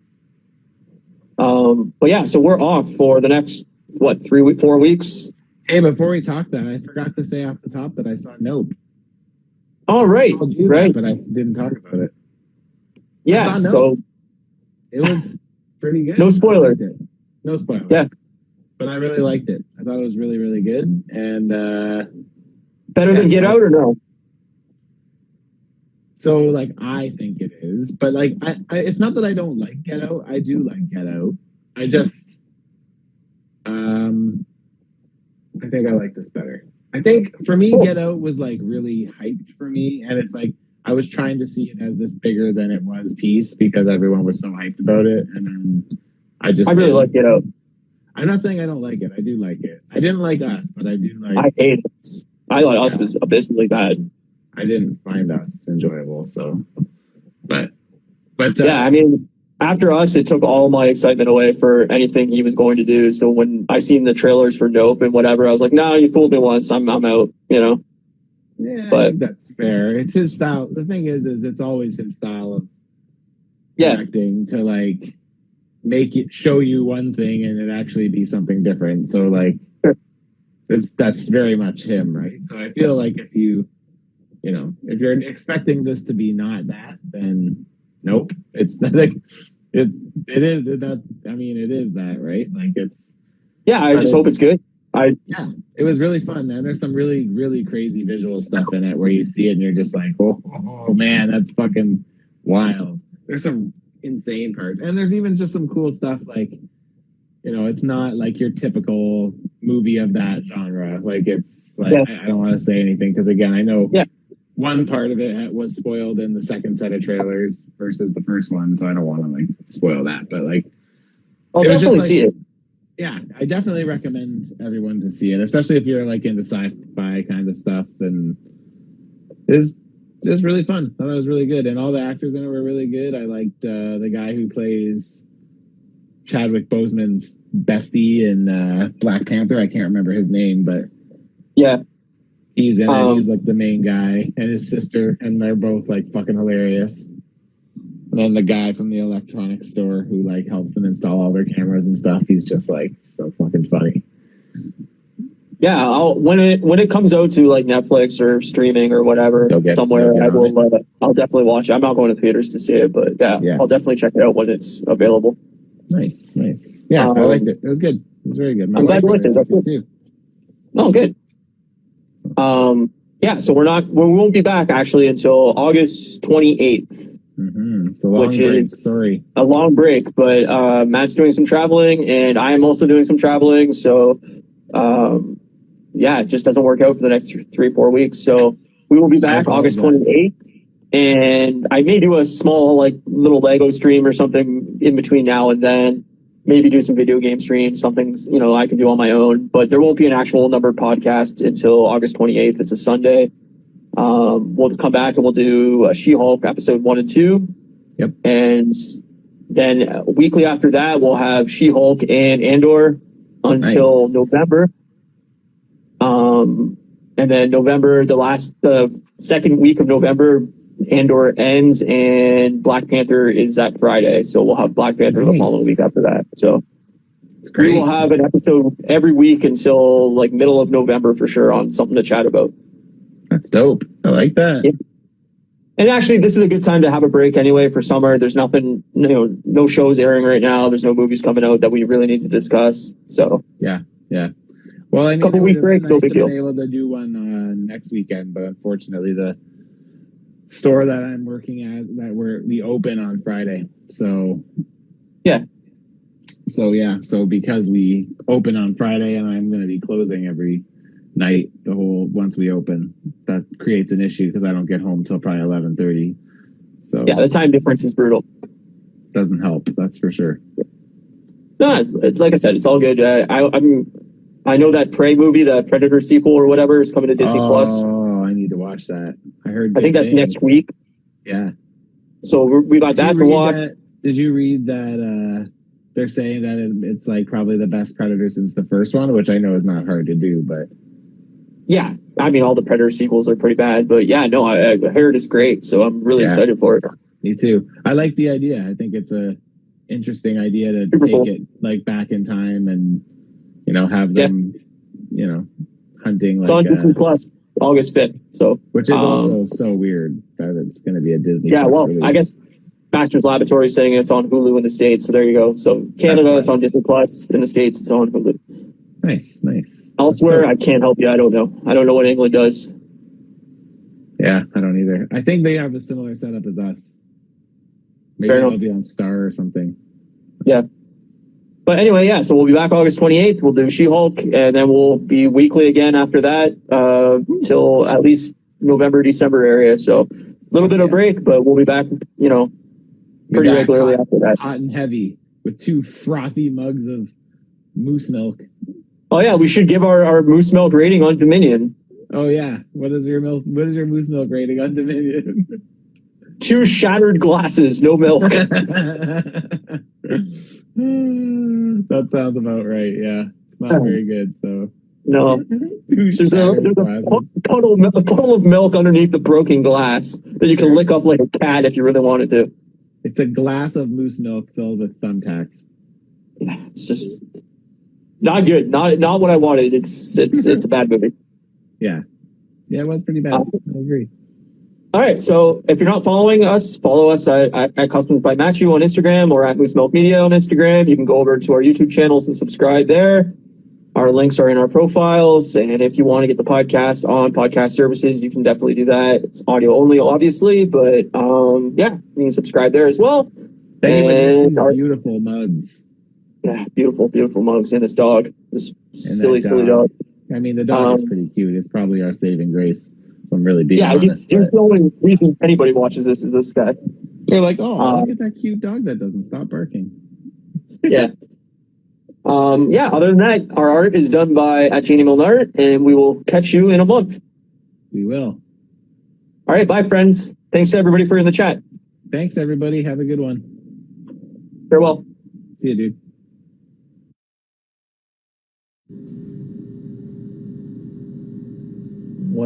S3: But yeah, so we're off for the next 4 weeks.
S2: Hey, before we talk that, I forgot to say off the top that I saw Nope.
S3: Oh, right.
S2: Right. But I didn't talk about it.
S3: Yeah.
S2: Nope.
S3: So
S2: it was pretty good.
S3: No spoiler.
S2: No spoiler.
S3: Yeah.
S2: But I really liked it. I thought it was really, really good. And
S3: better than Get Out or no?
S2: So like I think it is, but like I it's not that I don't like Get Out. I do like Get Out. I just I think I like this better. I think for me, Get Out was like really hyped for me, and it's like I was trying to see it as this bigger than it was piece because everyone was so hyped about it, and then I
S3: really like Get Out.
S2: I'm not saying I don't like it. I do like it. I didn't like Us, but I do like.
S3: I hate it. I thought Us was abysmally bad.
S2: I didn't find Us enjoyable, so. But
S3: yeah, I mean, after Us, it took all my excitement away for anything he was going to do. So when I seen the trailers for Nope and whatever, I was like, "No, you fooled me once. I'm out."
S2: Yeah,
S3: but
S2: I think that's fair. It's his style. The thing is it's always his style of acting to like make it show you one thing and it actually be something different. So like, that's very much him, right? So I feel like if you're expecting this to be not that, then nope, it's not like it is that. I mean, it is that, right? Like it's.
S3: Yeah, I just hope it's good.
S2: It was really fun, man. There's some really, really crazy visual stuff in it where you see it and you're just like, oh man, that's fucking wild. There's some insane parts, and there's even just some cool stuff like, it's not like your typical movie of that genre. Like it's like I don't want to say anything because again, I know one part of it was spoiled in the second set of trailers versus the first one, so I don't want to like spoil that. But like,
S3: I'll definitely see it.
S2: Yeah, I definitely recommend everyone to see it, especially if you're like into sci-fi kind of stuff. And it's really fun. I thought it was really good, and all the actors in it were really good. I liked the guy who plays Chadwick Boseman's bestie in Black Panther. I can't remember his name, but
S3: yeah,
S2: he's in it. He's like the main guy, and his sister, and they're both like fucking hilarious. And then the guy from the electronics store who like helps them install all their cameras and stuff, he's just like so fucking funny.
S3: Yeah, when it comes out to like Netflix or streaming or whatever somewhere, I'll definitely watch it. I'm not going to theaters to see it, but yeah, I'll definitely check it out when it's available.
S2: Nice. Yeah, I liked it. It was good. It was very good.
S3: I'm glad you liked it. That's good
S2: too.
S3: Oh, good. Yeah, so we won't be back actually until August 28th.
S2: It's a long break. Sorry.
S3: A long break, but Matt's doing some traveling and I am also doing some traveling. So, it just doesn't work out for the next 3-4 weeks. So we will be back August 28th. And I may do a small, like, little Lego stream or something in between now and then. Maybe do some video game streams, something, I can do on my own. But there won't be an actual numbered podcast until August 28th. It's a Sunday. We'll come back and we'll do She-Hulk episode 1 and 2.
S2: Yep. And
S3: then weekly after that, we'll have She-Hulk and Andor until November. And then November, the second week of November, Andor ends and Black Panther is that Friday. So we'll have Black Panther the following week after that. So we will have an episode every week until like middle of November for sure on something to chat about.
S2: That's dope. I like that.
S3: Yeah. And actually, this is a good time to have a break anyway for summer. There's nothing, no shows airing right now. There's no movies coming out that we really need to discuss. So
S2: yeah. Well, I mean,
S3: couple week break, no big deal.
S2: Be able to do one next weekend, but unfortunately, the store that I'm working at we open on Friday. So So because we open on Friday and I'm going to be closing every night once we open, that creates an issue because I don't get home till probably 11:30. So
S3: yeah, the time difference is brutal.
S2: Doesn't help, that's for sure.
S3: No, like I said, it's all good. I know that Prey movie, the Predator sequel or whatever, is coming to Disney Plus.
S2: Oh, I need to watch that. I
S3: think that's next week.
S2: Yeah.
S3: So we got that to watch.
S2: Did you read that? They're saying that it's like probably the best Predator since the first one, which I know is not hard to do, but
S3: yeah, I mean all the Predator sequels are pretty bad, but yeah, no, I heard it's great, so I'm really excited for it.
S2: Me too. I like the idea. I think it's a interesting idea to take it like back in time and have them hunting.
S3: It's on Disney Plus August 5th, so
S2: which is also so weird that it's going to be a Disney.
S3: Yeah,
S2: Plus
S3: well,
S2: release.
S3: I guess Baxter's Laboratory is saying it's on Hulu in the States, so there you go. So Canada, it's on Disney Plus. In the States, it's on Hulu.
S2: Nice.
S3: Elsewhere, I can't help you. I don't know. I don't know what England does.
S2: Yeah, I don't either. I think they have a similar setup as us. Maybe it'll be on Star or something.
S3: Yeah. But anyway, yeah, so we'll be back August 28th. We'll do She-Hulk, and then we'll be weekly again after that till at least November, December area. So a little bit of break, but we'll be back, pretty regularly after that.
S2: Hot and heavy with 2 frothy mugs of moose milk.
S3: Oh, yeah, we should give our moose milk rating on Dominion.
S2: Oh, yeah. What is your moose milk rating on Dominion?
S3: 2 shattered glasses, no milk.
S2: That sounds about right. Yeah, it's not very good. So
S3: no, there's a puddle of milk underneath the broken glass that you can lick up like a cat if you really wanted to.
S2: It's a glass of moose milk filled with thumbtacks.
S3: Yeah, it's just not good. Not what I wanted. It's a bad movie.
S2: Yeah, it was pretty bad. I agree.
S3: All right, so if you're not following us, follow us at Customs by Matthew on Instagram or at Moose Milk Media on Instagram. You can go over to our YouTube channels and subscribe there. Our links are in our profiles, and if you want to get the podcast on podcast services, you can definitely do that. It's audio only, obviously, but you can subscribe there as well.
S2: And our beautiful mugs.
S3: Yeah, beautiful mugs, and this dog, this silly dog.
S2: I mean, the dog is pretty cute. It's probably our saving grace. I'm really being honest.
S3: Yeah, the only reason anybody watches this is this guy.
S2: They're like, look at that cute dog that doesn't stop barking.
S3: Yeah. Other than that, our art is done by at Genie Milne Art, and we will catch you in a month.
S2: We will.
S3: All right, bye, friends. Thanks to everybody for in the chat.
S2: Thanks, everybody. Have a good one.
S3: Farewell.
S2: See you, dude.